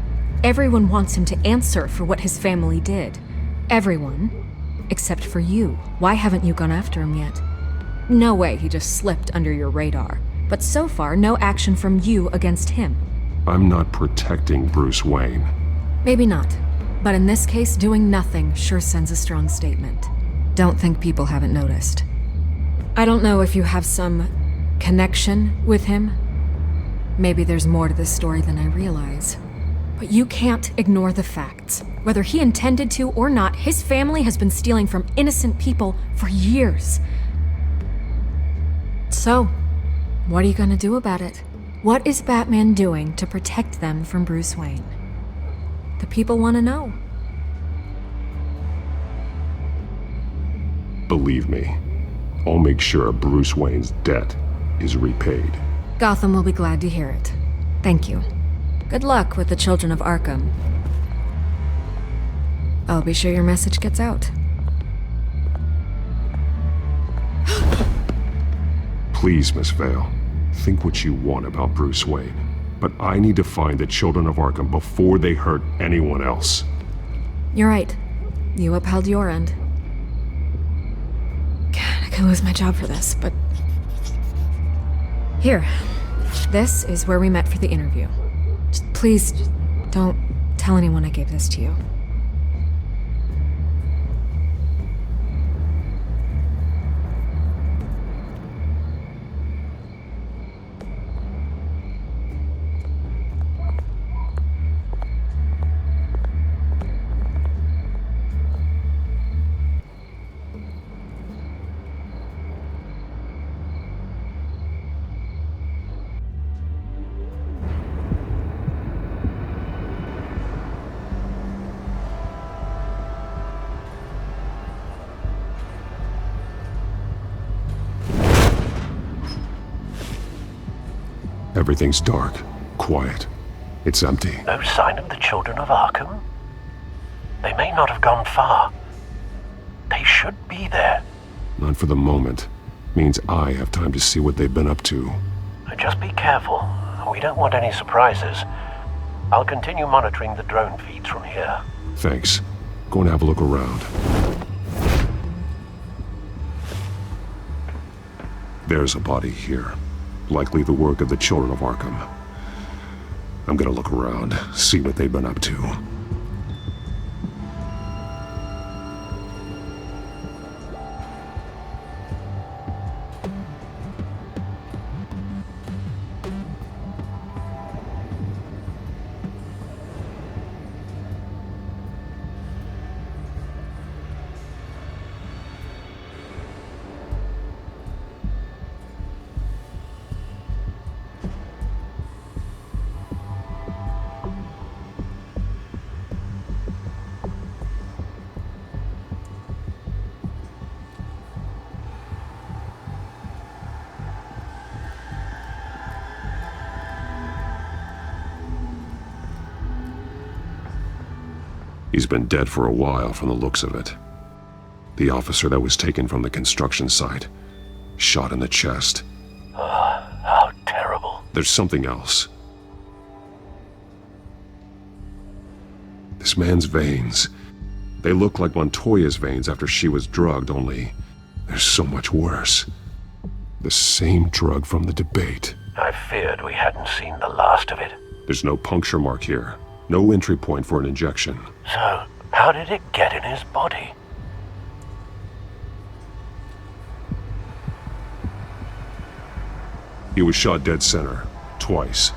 Everyone wants him to answer for what his family did. Everyone, except for you. Why haven't you gone after him yet? No way he just slipped under your radar. But so far, no action from you against him. I'm not protecting Bruce Wayne. Maybe not. But in this case, doing nothing sure sends a strong statement. Don't think people haven't noticed. I don't know if you have some connection with him. Maybe there's more to this story than I realize. But you can't ignore the facts. Whether he intended to or not, his family has been stealing from innocent people for years. So, what are you gonna do about it? What is Batman doing to protect them from Bruce Wayne? The people want to know. Believe me, I'll make sure Bruce Wayne's debt is repaid. Gotham will be glad to hear it. Thank you. Good luck with the Children of Arkham. I'll be sure your message gets out. Please, Miss Vale, think what you want about Bruce Wayne. but I need to find the children of Arkham before they hurt anyone else. You're right. You upheld your end. God, I could lose my job for this, but... Here. This is where we met for the interview. Please, don't tell anyone I gave this to you. Everything's dark, quiet. It's empty. No sign of the children of Arkham? They may not have gone far. They should be there. Not for the moment. Means I have time to see what they've been up to. Just be careful. We don't want any surprises. I'll continue monitoring the drone feeds from here. Thanks. Go and have a look around. There's a body here. Likely the work of the children of Arkham. I'm gonna look around, see what they've been up to. He's been dead for a while from the looks of it. The officer that was taken from the construction site, shot in the chest. How terrible. There's something else. This man's veins. They look like Montoya's veins after she was drugged, only they're so much worse. The same drug from the debate. I feared we hadn't seen the last of it. There's no puncture mark here. No entry point for an injection. So, how did it get in his body? He was shot dead center, twice.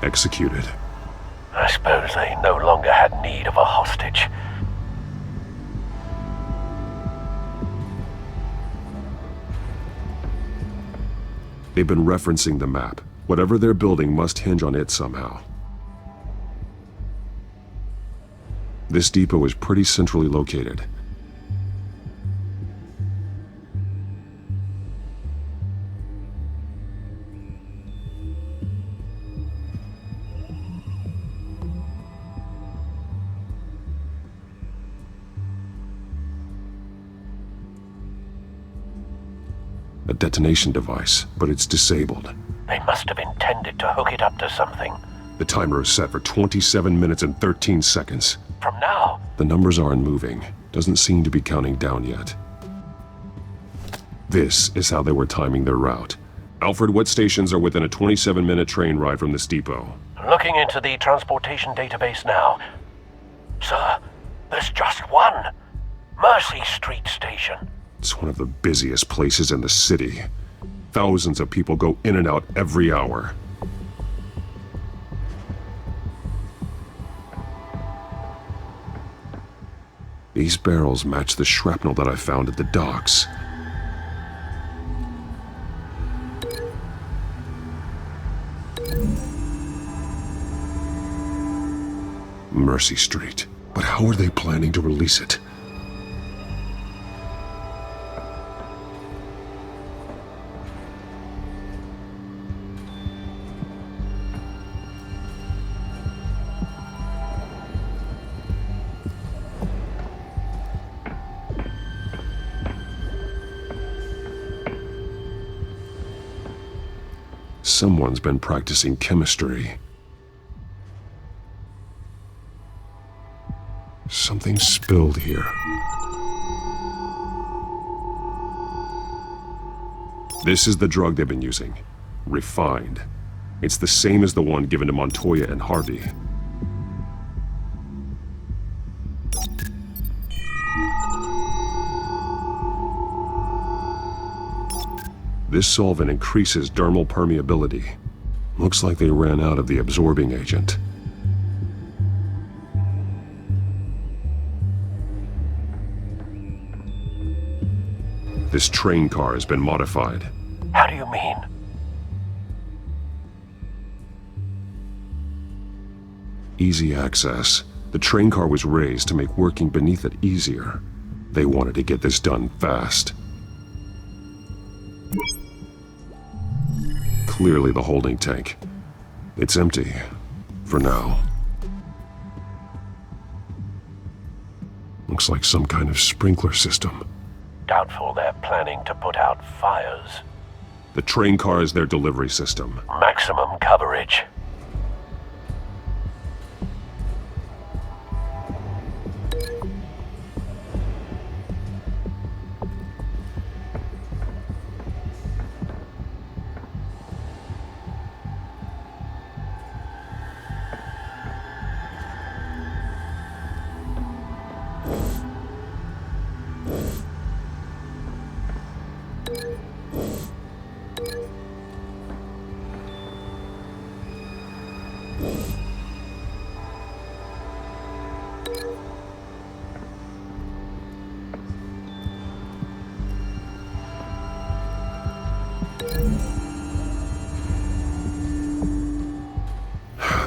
Executed. I suppose they no longer had need of a hostage. They've been referencing the map. Whatever they're building must hinge on it somehow. This depot is pretty centrally located. A detonation device, but it's disabled. They must have intended to hook it up to something. The timer is set for 27 minutes and 13 seconds. From now? The numbers aren't moving. Doesn't seem to be counting down yet. This is how they were timing their route. Alfred, what stations are within a 27-minute train ride from this depot? Looking into the transportation database now. Sir, there's just one. Mercy Street Station. It's one of the busiest places in the city. Thousands of people go in and out every hour. These barrels match the shrapnel that I found at the docks. Mercy Street. But how are they planning to release it? Someone's been practicing chemistry. Something spilled here. This is the drug they've been using. Refined. It's the same as the one given to Montoya and Harvey. This solvent increases dermal permeability. Looks like they ran out of the absorbing agent. This train car has been modified. How do you mean? Easy access. The train car was raised to make working beneath it easier. They wanted to get this done fast. Clearly the holding tank. It's empty. For now. Looks like some kind of sprinkler system. Doubtful they're planning to put out fires. The train car is their delivery system. Maximum coverage.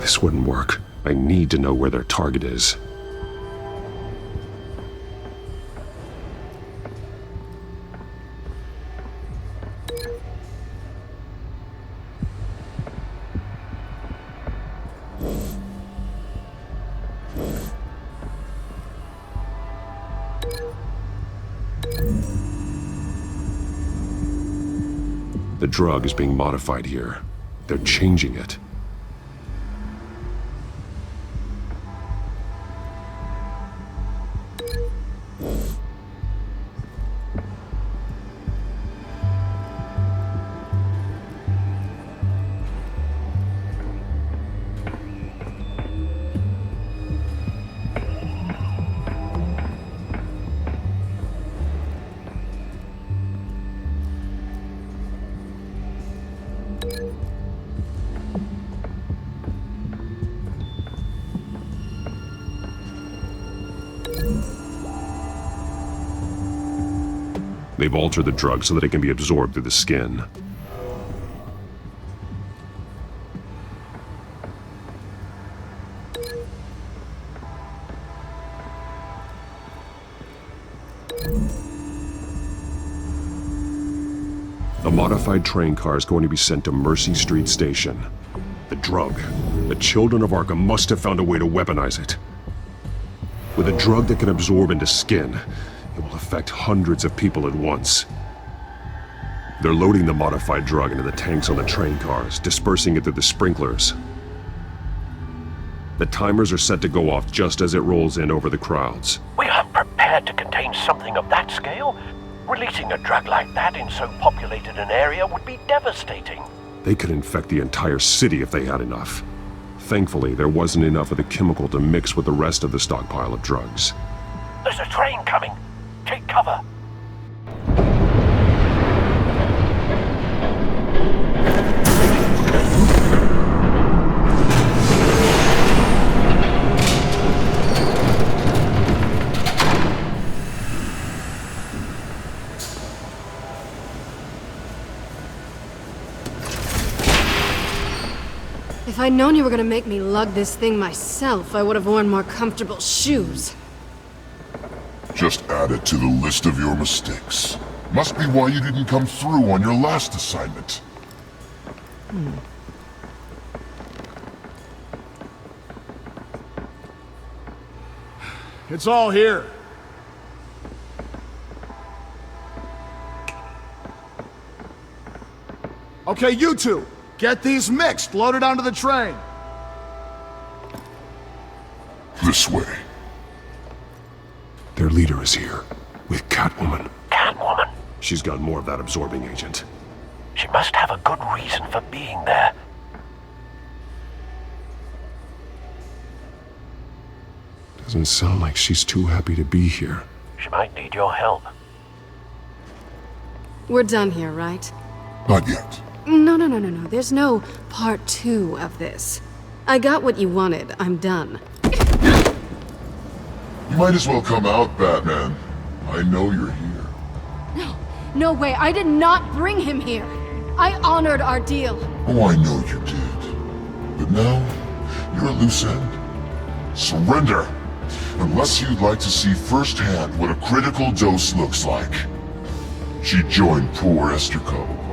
This wouldn't work. I need to know where their target is. The drug is being modified here. They're changing it. They've altered the drug so that it can be absorbed through the skin. The modified train car is going to be sent to Mercy Street Station. The drug. The children of Arkham must have found a way to weaponize it. With a drug that can absorb into skin, it will affect hundreds of people at once. They're loading the modified drug into the tanks on the train cars, dispersing it through the sprinklers. The timers are set to go off just as it rolls in over the crowds. We aren't prepared to contain something of that scale. Releasing a drug like that in so populated an area would be devastating. They could infect the entire city if they had enough. Thankfully, there wasn't enough of the chemical to mix with the rest of the stockpile of drugs. There's a train coming. Take cover. If I'd known you were gonna make me lug this thing myself, I would have worn more comfortable shoes. Just add it to the list of your mistakes. Must be why you didn't come through on your last assignment. It's all here. Okay, you two, get these mixed, loaded onto the train. This way. their leader is here, with Catwoman. Catwoman? She's got more of that absorbing agent. She must have a good reason for being there. Doesn't sound like she's too happy to be here. She might need your help. We're done here, right? Not yet. No. There's no part 2 of this. I got what you wanted. I'm done. You might as well come out, Batman. I know you're here. No way. I did not bring him here. I honored our deal. Oh, I know you did. But now, you're a loose end. Surrender! Unless you'd like to see firsthand what a critical dose looks like. She joined poor Esther Cobblepot.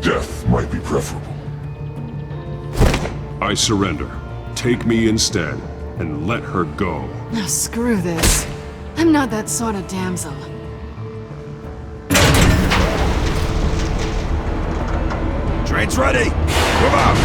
Death might be preferable. I surrender. Take me instead, and let her go. Oh, screw this. I'm not that sort of damsel. Train's ready! Move out!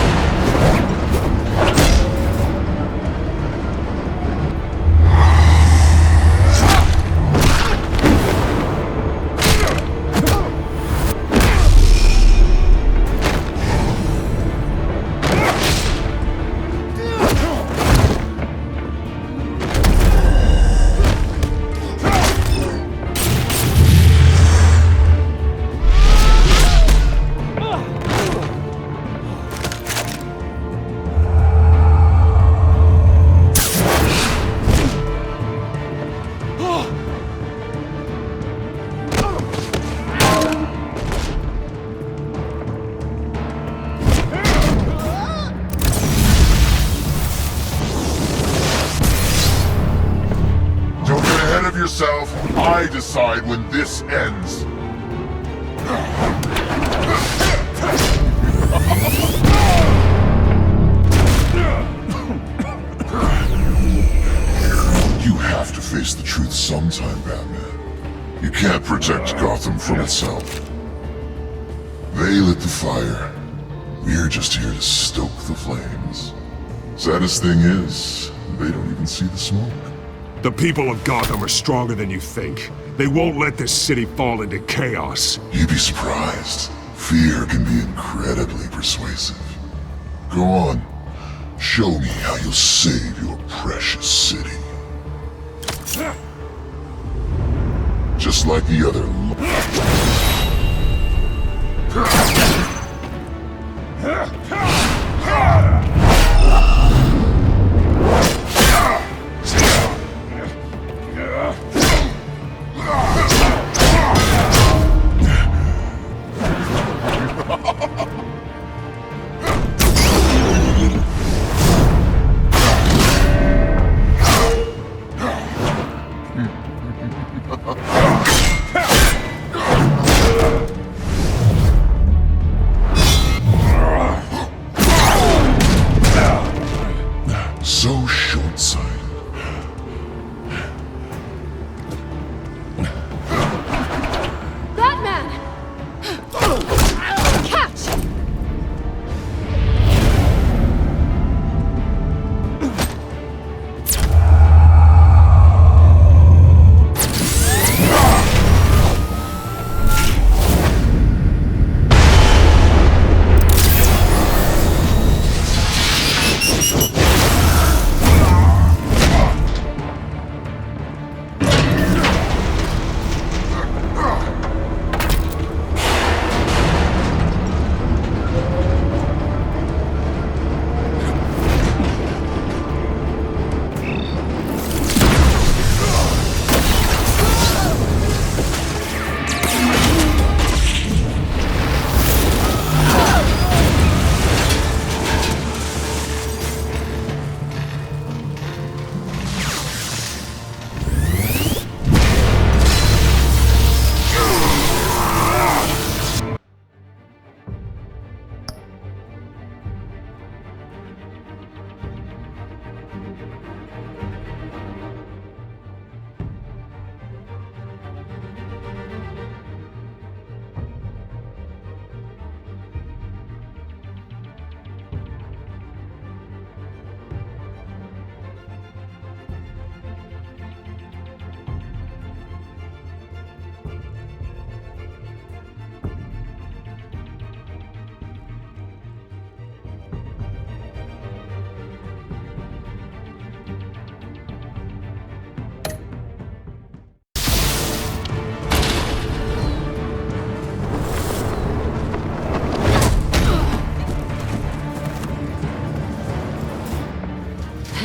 I decide when this ends. You have to face the truth sometime, Batman. You can't protect Gotham from itself. They lit the fire. We're just here to stoke the flames. Saddest thing is, they don't even see the smoke. The people of Gotham are stronger than you think. They won't let this city fall into chaos. You'd be surprised. Fear can be incredibly persuasive. Go on. Show me how you'll save your precious city. Just like the other... So short-sighted. Batman! Catch!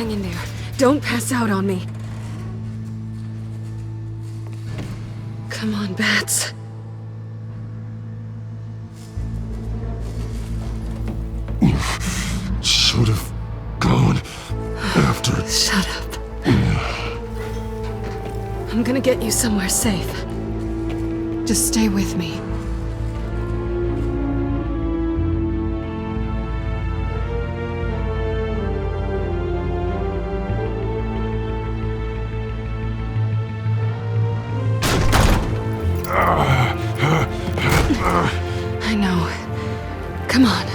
Hang in there. Don't pass out on me. Come on, Bats. Should have gone after. Shut up. I'm gonna get you somewhere safe. Just stay with me. I know. Come on.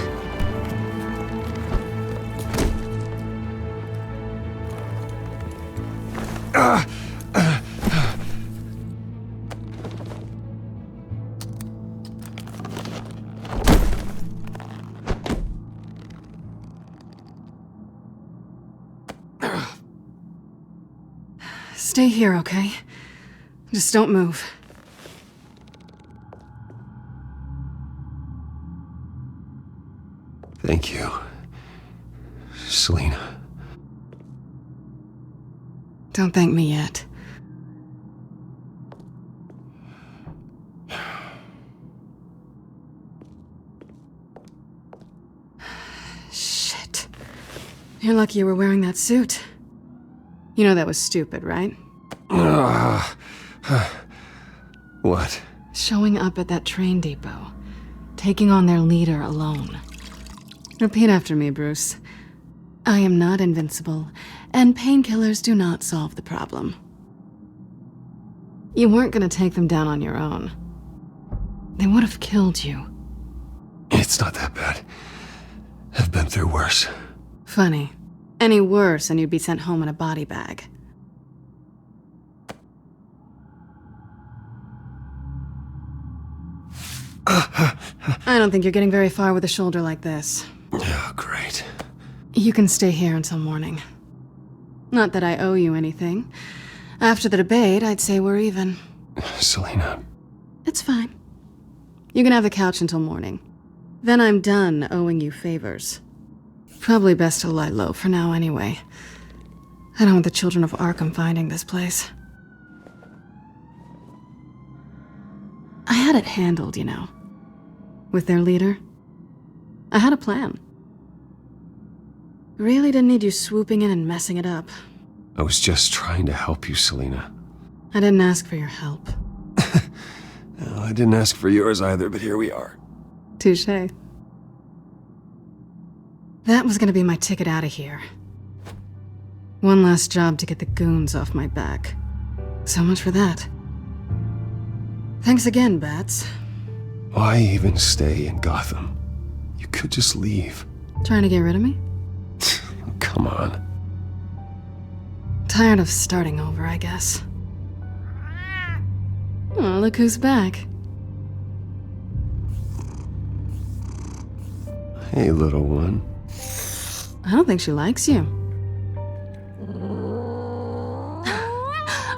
Stay here, okay? Just don't move. Thank you, Selina. Don't thank me yet. Shit. You're lucky you were wearing that suit. You know that was stupid, right? What? Showing up at that train depot. Taking on their leader alone. Repeat after me, Bruce. I am not invincible, and painkillers do not solve the problem. You weren't gonna take them down on your own. They would have killed you. It's not that bad. I've been through worse. Funny. Any worse and you'd be sent home in a body bag. I don't think you're getting very far with a shoulder like this. Oh, great. You can stay here until morning. Not that I owe you anything. After the debate, I'd say we're even. Selina. It's fine. You can have the couch until morning. Then I'm done owing you favors. Probably best to lie low for now anyway. I don't want the children of Arkham finding this place. I had it handled, you know. With their leader. I had a plan. Really didn't need you swooping in and messing it up. I was just trying to help you, Selina. I didn't ask for your help. Well, I didn't ask for yours either, but here we are. Touché. That was gonna be my ticket out of here. One last job to get the goons off my back. So much for that. Thanks again, Bats. Why even stay in Gotham? You could just leave. Trying to get rid of me? Come on. Tired of starting over, I guess. Oh, look who's back. Hey, little one. I don't think she likes you.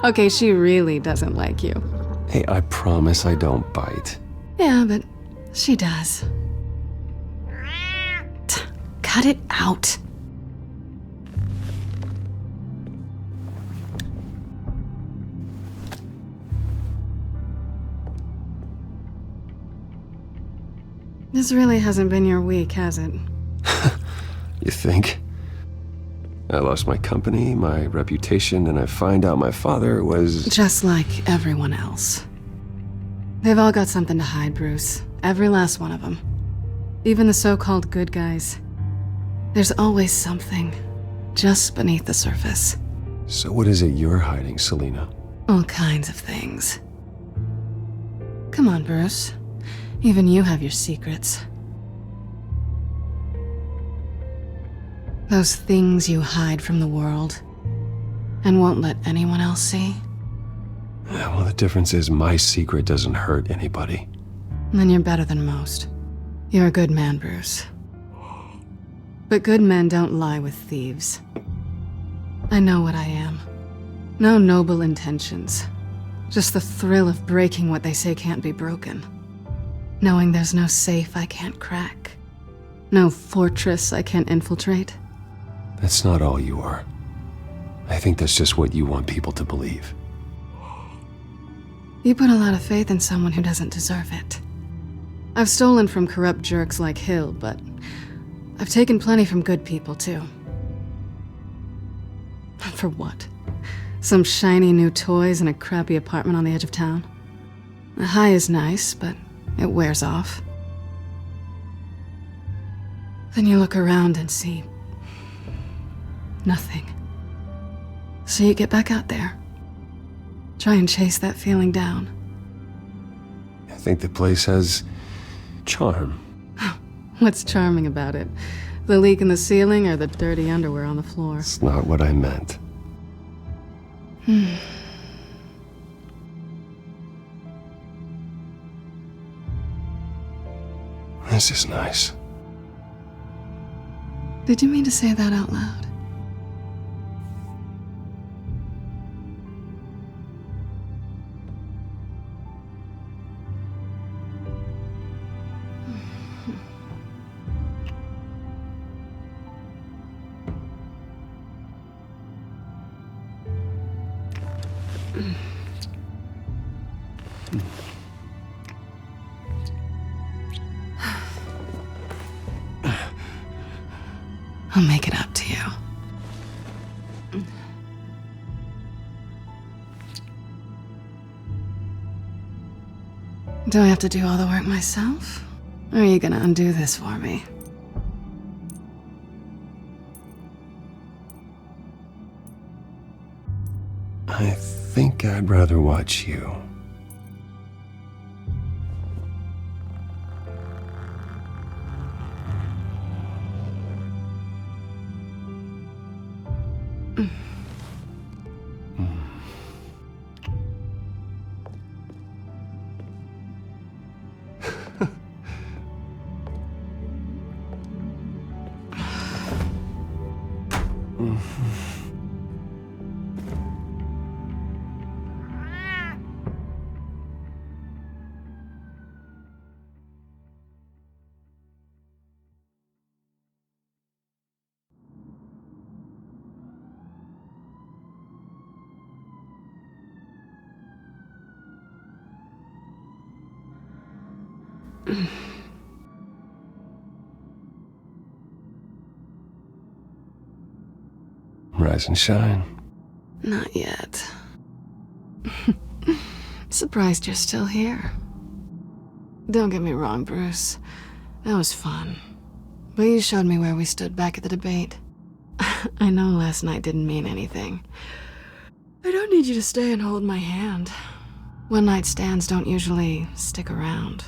Okay, she really doesn't like you. Hey, I promise I don't bite. Yeah, but she does. Cut it out. This really hasn't been your week, has it? You think? I lost my company, my reputation, and I find out my father was... Just like everyone else. They've all got something to hide, Bruce. Every last one of them. Even the so-called good guys. There's always something, just beneath the surface. So what is it you're hiding, Selina? All kinds of things. Come on, Bruce. Even you have your secrets. Those things you hide from the world and won't let anyone else see. Yeah, well, the difference is my secret doesn't hurt anybody. Then you're better than most. You're a good man, Bruce. But good men don't lie with thieves. I know what I am. No noble intentions. Just the thrill of breaking what they say can't be broken. Knowing there's no safe I can't crack. No fortress I can't infiltrate. That's not all you are. I think that's just what you want people to believe. You put a lot of faith in someone who doesn't deserve it. I've stolen from corrupt jerks like Hill, but I've taken plenty from good people, too. For what? Some shiny new toys and a crappy apartment on the edge of town? The high is nice, but it wears off. Then you look around and see nothing. So you get back out there. Try and chase that feeling down. I think the place has charm. What's charming about it? The leak in the ceiling or the dirty underwear on the floor? It's not what I meant. This is nice. Did you mean to say that out loud? I'll make it up to you. Do I have to do all the work myself? Or are you gonna undo this for me? I think I'd rather watch you. Rise and shine. Not yet. Surprised you're still here. Don't get me wrong, Bruce. That was fun. But you showed me where we stood back at the debate. I know last night didn't mean anything. I don't need you to stay and hold my hand. One-night stands don't usually stick around.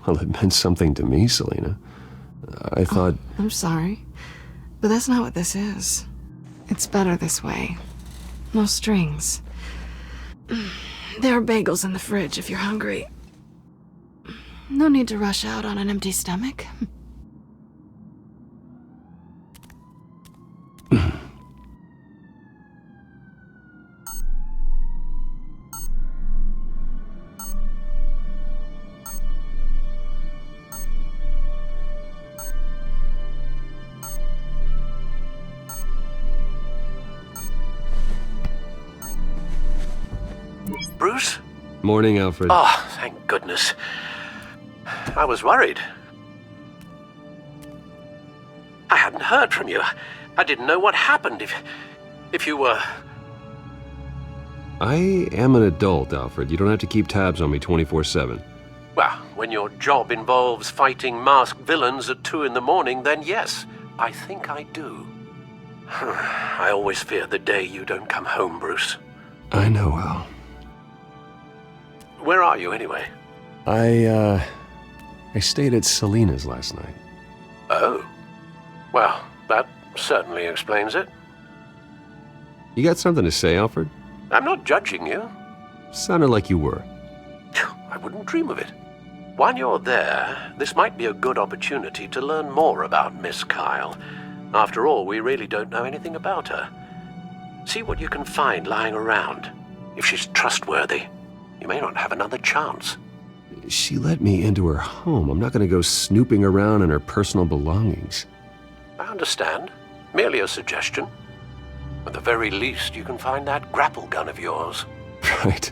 Well, it meant something to me, Selena. I thought... I'm sorry, but that's not what this is. It's better this way. No strings. There are bagels in the fridge if you're hungry. No need to rush out on an empty stomach. Bruce? Morning, Alfred. Oh, thank goodness. I was worried. I hadn't heard from you. I didn't know what happened if you were... I am an adult, Alfred. You don't have to keep tabs on me 24/7. Well, when your job involves fighting masked villains at 2 in the morning, then yes, I think I do. I always fear the day you don't come home, Bruce. I know, Al. Where are you, anyway? I stayed at Selena's last night. Oh. Well, that certainly explains it. You got something to say, Alfred? I'm not judging you. Sounded like you were. I wouldn't dream of it. While you're there, this might be a good opportunity to learn more about Miss Kyle. After all, we really don't know anything about her. See what you can find lying around. If she's trustworthy, you may not have another chance. She let me into her home. I'm not going to go snooping around in her personal belongings. I understand. Merely a suggestion. At the very least, you can find that grapple gun of yours. Right.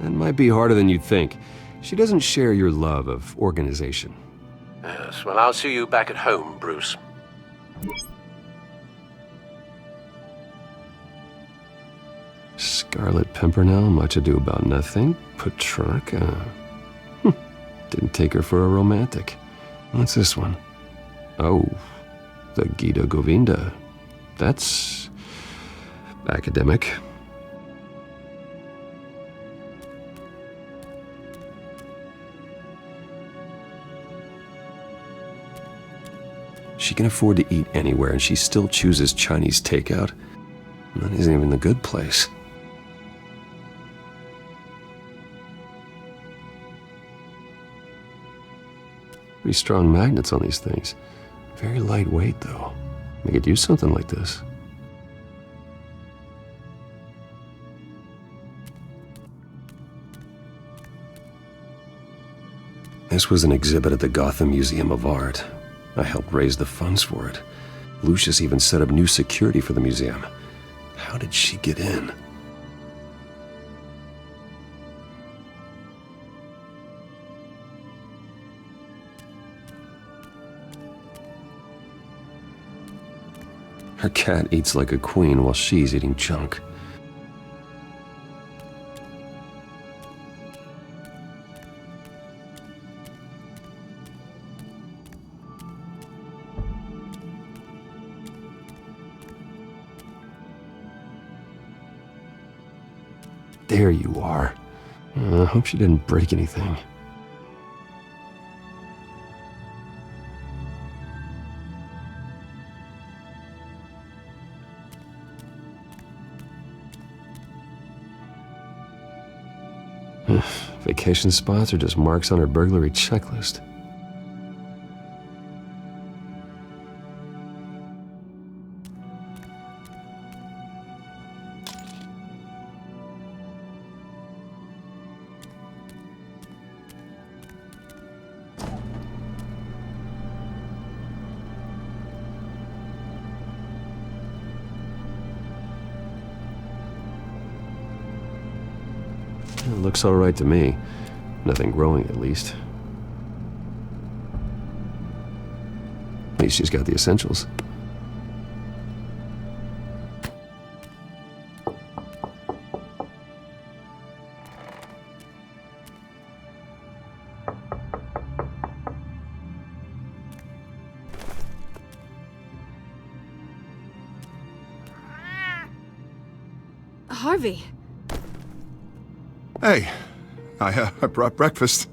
That might be harder than you'd think. She doesn't share your love of organization. Yes, well, I'll see you back at home, Bruce. Scarlet Pimpernel, much ado about nothing. Petrarca. Didn't take her for a romantic. What's this one? Oh, the Gita Govinda. That's academic. She can afford to eat anywhere, and she still chooses Chinese takeout. That isn't even the good place. Pretty strong magnets on these things. Very lightweight, though. They could use something like this. This was an exhibit at the Gotham Museum of Art. I helped raise the funds for it. Lucius even set up new security for the museum. How did she get in? Her cat eats like a queen while she's eating junk. There you are. I hope she didn't break anything. Vacation spots are just marks on her burglary checklist. It looks all right to me. Nothing growing, at least. At least she's got the essentials. Harvey. Hey, I brought breakfast.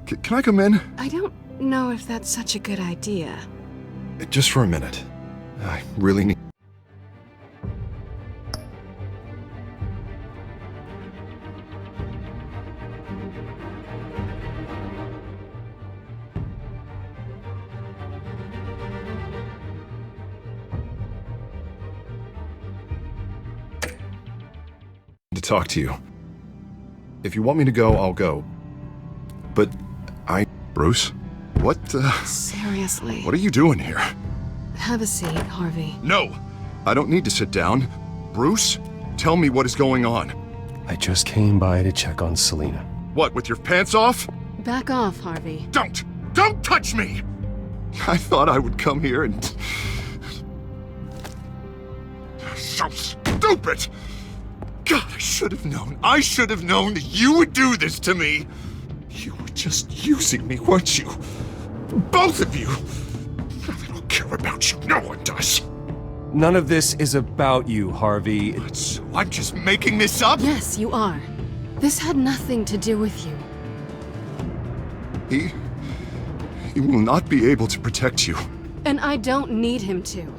Can I come in? I don't know if that's such a good idea. Just for a minute. I really need... to talk to you. If you want me to go, I'll go. But Bruce? What, Seriously. What are you doing here? Have a seat, Harvey. No! I don't need to sit down. Bruce, tell me what is going on. I just came by to check on Selena. What, with your pants off? Back off, Harvey. Don't touch me! I thought I would come here and... So stupid! God, I should have known. I should have known that you would do this to me. You were just using me, weren't you? Both of you. I don't care about you. No one does. None of this is about you, Harvey. So I'm just making this up? Yes, you are. This had nothing to do with you. He will not be able to protect you. And I don't need him to.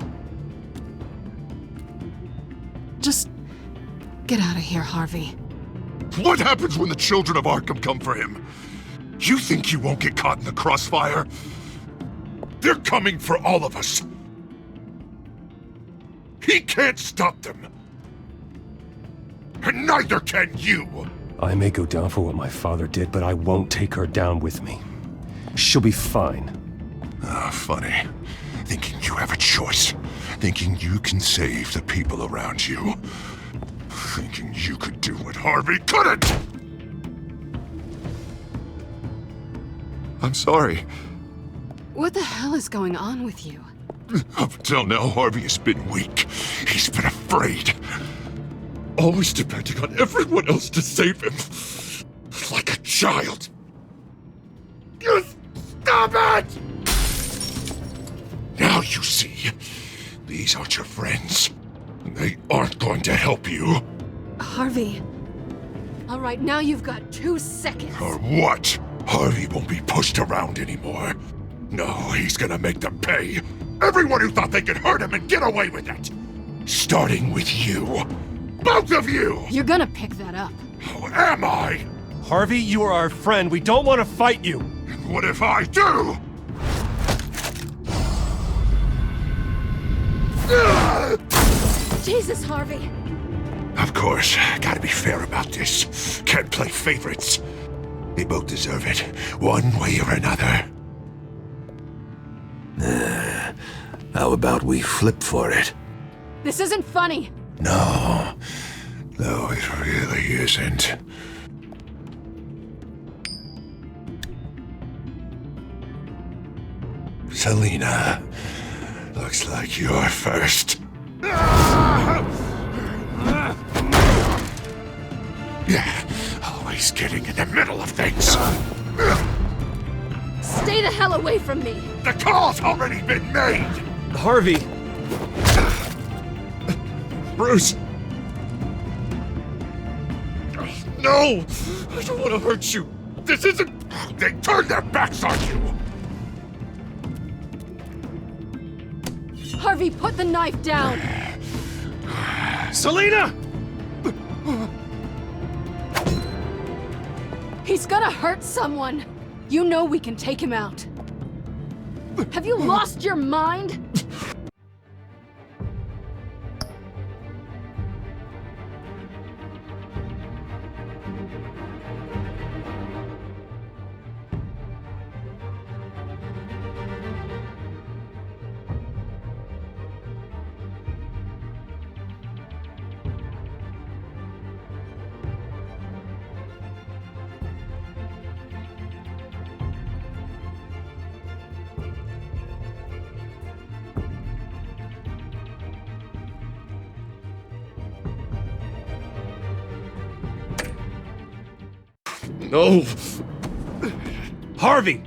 Just get out of here, Harvey. What happens when the children of Arkham come for him? You think you won't get caught in the crossfire? They're coming for all of us. He can't stop them. And neither can you. I may go down for what my father did, but I won't take her down with me. She'll be fine. Ah, funny. Thinking you have a choice. Thinking you can save the people around you. Thinking you could do what Harvey couldn't! I'm sorry. What the hell is going on with you? Up until now, Harvey has been weak. He's been afraid. Always depending on everyone else to save him. Like a child. You stop it! Now you see, these aren't your friends. They aren't going to help you. Harvey. All right, now you've got 2 seconds. Or what? Harvey won't be pushed around anymore. No, he's gonna make them pay. Everyone who thought they could hurt him and get away with it. Starting with you. Both of you! You're gonna pick that up. How am I? Harvey, you are our friend. We don't want to fight you. And what if I do? Jesus, Harvey. Of course, gotta be fair about this. Can't play favorites. They both deserve it, one way or another. How about we flip for it? This isn't funny. No, it really isn't. Selena, looks like you're first. Yeah, always getting in the middle of things. Stay the hell away from me. The call's already been made. Harvey. Bruce. No, I don't want to hurt you. This isn't... They turned their backs on you. Harvey, put the knife down. Selena! He's gonna hurt someone. You know we can take him out. Have you lost your mind? No. Harvey!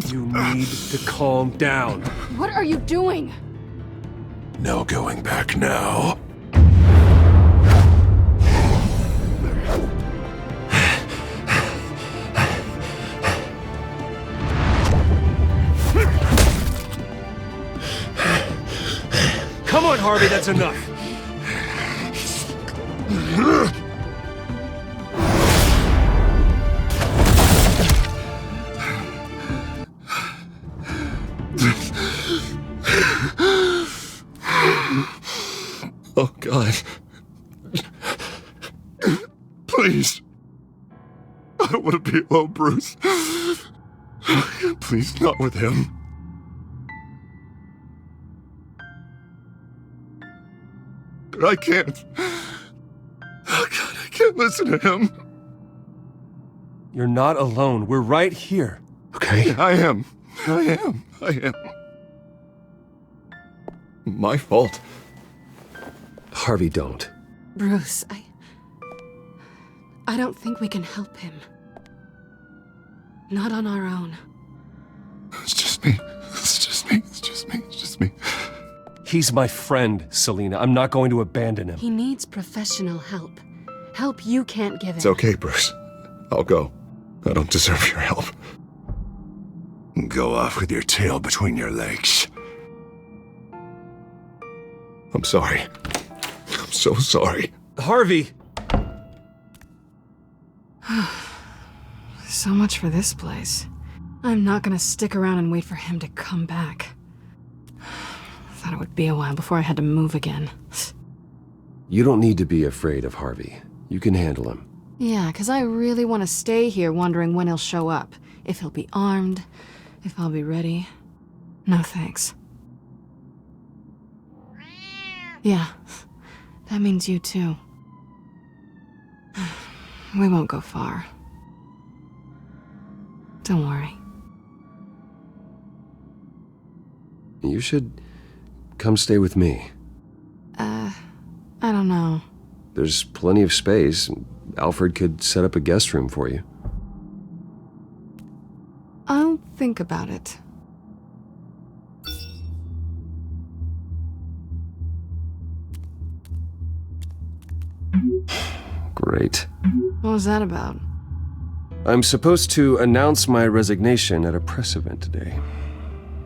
You need to calm down. What are you doing? No going back now. Come on, Harvey, that's enough. Oh, God. Please. I don't want to be alone, Bruce. Please, not with him. But I can't. Oh, God, I can't listen to him. You're not alone. We're right here. Okay? I am. My fault. Harvey, don't. Bruce, I don't think we can help him. Not on our own. It's just me. He's my friend, Selena. I'm not going to abandon him. He needs professional help. Help you can't give him. It's okay, Bruce. I'll go. I don't deserve your help. Go off with your tail between your legs. I'm sorry. I'm so sorry. Harvey! So much for this place. I'm not gonna stick around and wait for him to come back. Thought it would be a while before I had to move again. You don't need to be afraid of Harvey. You can handle him. Yeah, 'cause I really want to stay here wondering when he'll show up. If he'll be armed, if I'll be ready. No thanks. Yeah, that means you too. We won't go far. Don't worry. You should come stay with me. I don't know. There's plenty of space. Alfred could set up a guest room for you. I'll think about it. Great. What was that about? I'm supposed to announce my resignation at a press event today.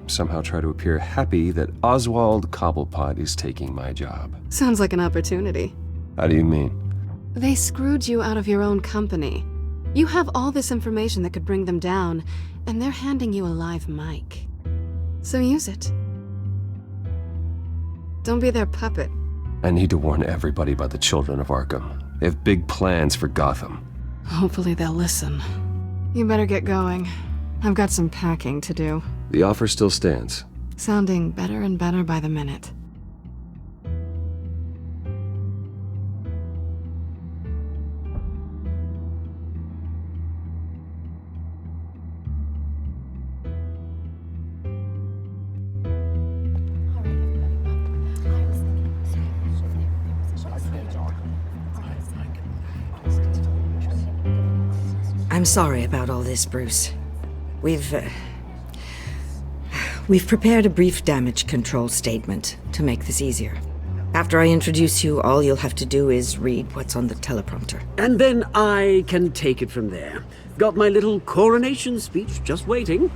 Somehow try to appear happy that Oswald Cobblepot is taking my job. Sounds like an opportunity. How do you mean? They screwed you out of your own company. You have all this information that could bring them down, and they're handing you a live mic. So use it. Don't be their puppet. I need to warn everybody about the Children of Arkham. They have big plans for Gotham. Hopefully they'll listen. You better get going. I've got some packing to do. The offer still stands. Sounding better and better by the minute. I'm sorry about all this, Bruce. We've prepared a brief damage control statement to make this easier. After I introduce you, all you'll have to do is read what's on the teleprompter. And then I can take it from there. Got my little coronation speech just waiting.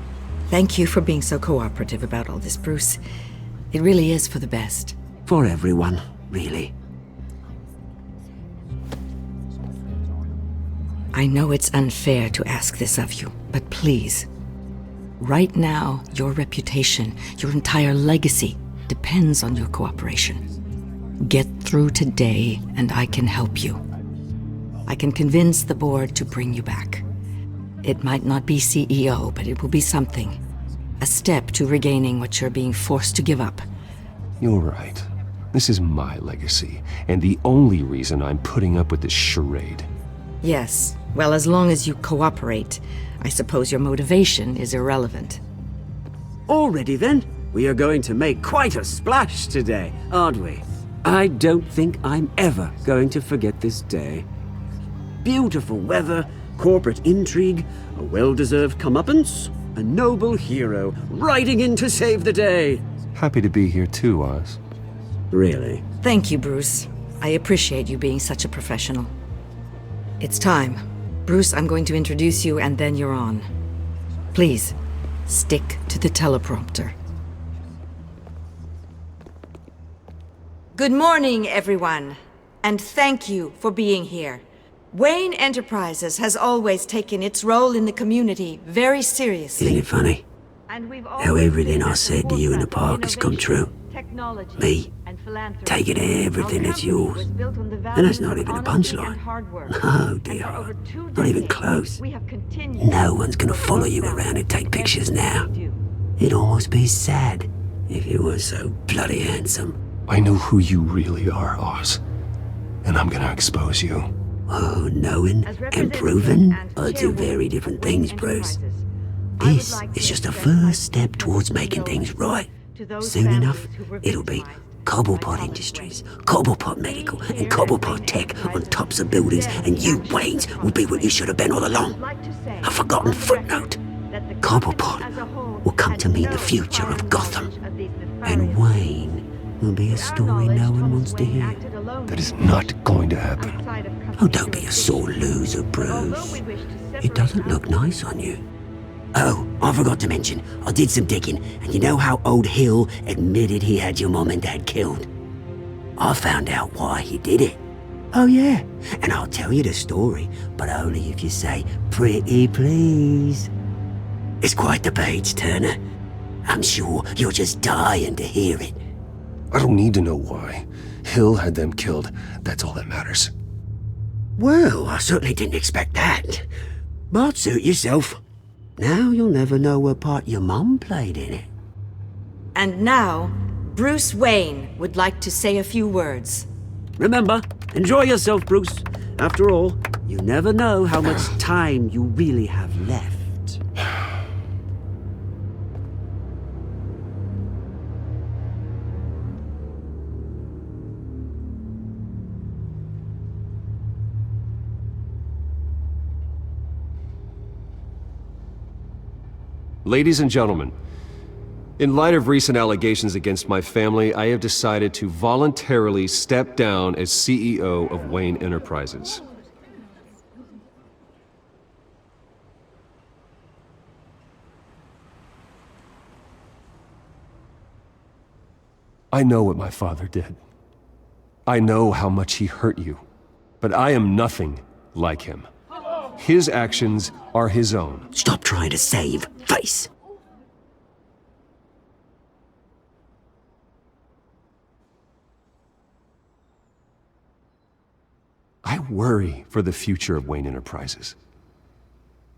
Thank you for being so cooperative about all this, Bruce. It really is for the best. For everyone, really. I know it's unfair to ask this of you, but please. Right now, your reputation, your entire legacy, depends on your cooperation. Get through today, and I can help you. I can convince the board to bring you back. It might not be CEO, but it will be something. A step to regaining what you're being forced to give up. You're right. This is my legacy, and the only reason I'm putting up with this charade. Yes. Well, as long as you cooperate, I suppose your motivation is irrelevant. Already then, we are going to make quite a splash today, aren't we? I don't think I'm ever going to forget this day. Beautiful weather, corporate intrigue, a well-deserved comeuppance, a noble hero riding in to save the day. Happy to be here too, Oz. Really? Thank you, Bruce. I appreciate you being such a professional. It's time. Bruce, I'm going to introduce you and then you're on. Please, stick to the teleprompter. Good morning, everyone, and thank you for being here. Wayne Enterprises has always taken its role in the community very seriously. Isn't it funny? How everything I said to you in the park has come true. Me, taking everything that's yours. And that's not even a punchline. No, dear. Not even close. No one's gonna follow you around and take pictures now. It'd almost be sad if you were so bloody handsome. I know who you really are, Oz. And I'm gonna expose you. Oh, knowing and proving are two very different things, Bruce. This is just a first step towards making things right. Soon enough, it'll be Cobblepot Industries, Cobblepot Medical, and Cobblepot Tech on tops of buildings, and you, Waynes, will be what you should have been all along. A forgotten footnote. Cobblepot will come to mean the future of Gotham, and Wayne will be a story no one wants to hear. That is not going to happen. Oh, don't be a sore loser, Bruce. It doesn't look nice on you. Oh, I forgot to mention, I did some digging, and you know how old Hill admitted he had your mom and dad killed? I found out why he did it. Oh yeah, and I'll tell you the story, but only if you say, pretty please. It's quite the page, Turner. I'm sure you're just dying to hear it. I don't need to know why. Hill had them killed. That's all that matters. Well, I certainly didn't expect that. But suit yourself. Now you'll never know what part your mum played in it. And now, Bruce Wayne would like to say a few words. Remember, enjoy yourself, Bruce. After all, you never know how much time you really have left. Ladies and gentlemen, in light of recent allegations against my family, I have decided to voluntarily step down as CEO of Wayne Enterprises. I know what my father did. I know how much he hurt you, but I am nothing like him. His actions are his own. Stop trying to save face. I worry for the future of Wayne Enterprises.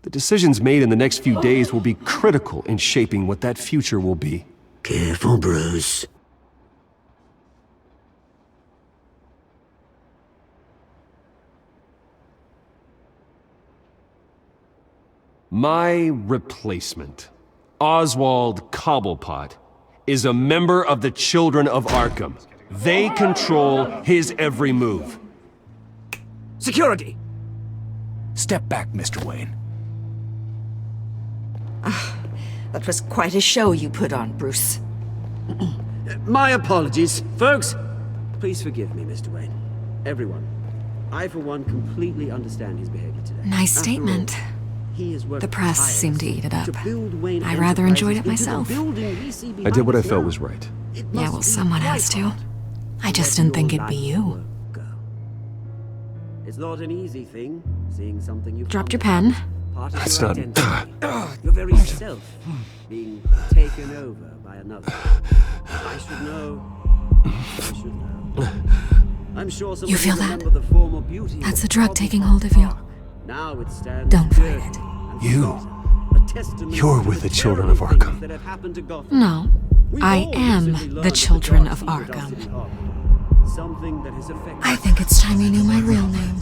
The decisions made in the next few days will be critical in shaping what that future will be. Careful, Bruce. My replacement, Oswald Cobblepot, is a member of the Children of Arkham. They control his every move. Security! Step back, Mr. Wayne. That was quite a show you put on, Bruce. My apologies. Folks, please forgive me, Mr. Wayne. Everyone. I, for one, completely understand his behavior today. Nice statement. The press seemed to eat it up. I rather enjoyed it myself. I did what I felt was right. Yeah, well, someone has to. I just didn't think it'd be you. It's not an easy thing, seeing something you've dropped your pen. That's not... Your very self being taken over by another. I should know. I should know. I'm sure you feel that? The former beauty that's the drug taking hold of you. Now it stands. Don't fight it. You're with the Children of Arkham. No, I am the Children of Arkham. I think it's time you knew my real name.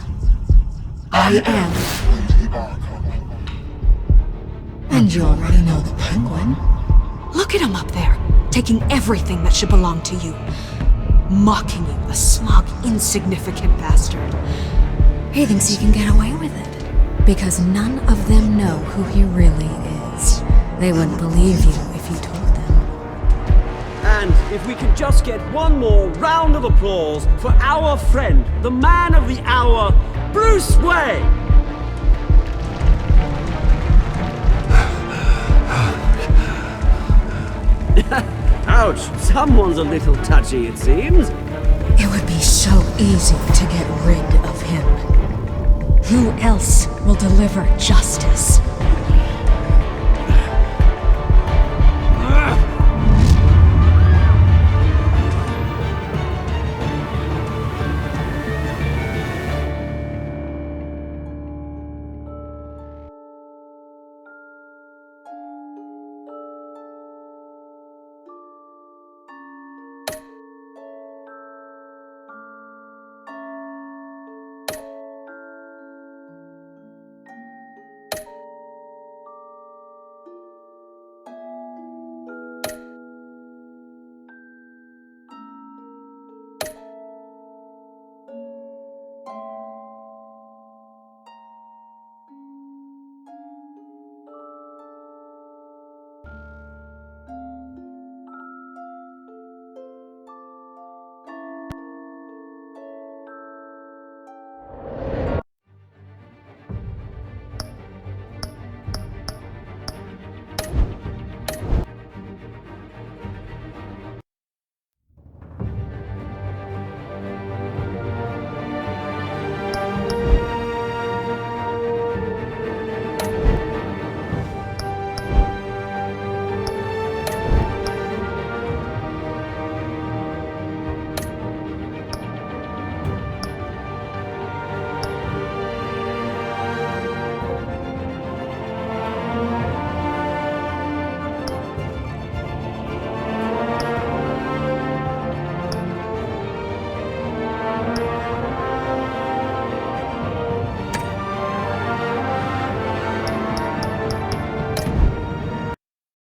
I am. And you already know the Penguin. Look at him up there, taking everything that should belong to you. Mocking you, the smug, insignificant bastard. He thinks he can get away with it. Because none of them know who he really is. They wouldn't believe you if you told them. And if we could just get one more round of applause for our friend, the man of the hour, Bruce Wayne! Ouch, someone's a little touchy, it seems. It would be so easy to get rid of him. Who else will deliver justice?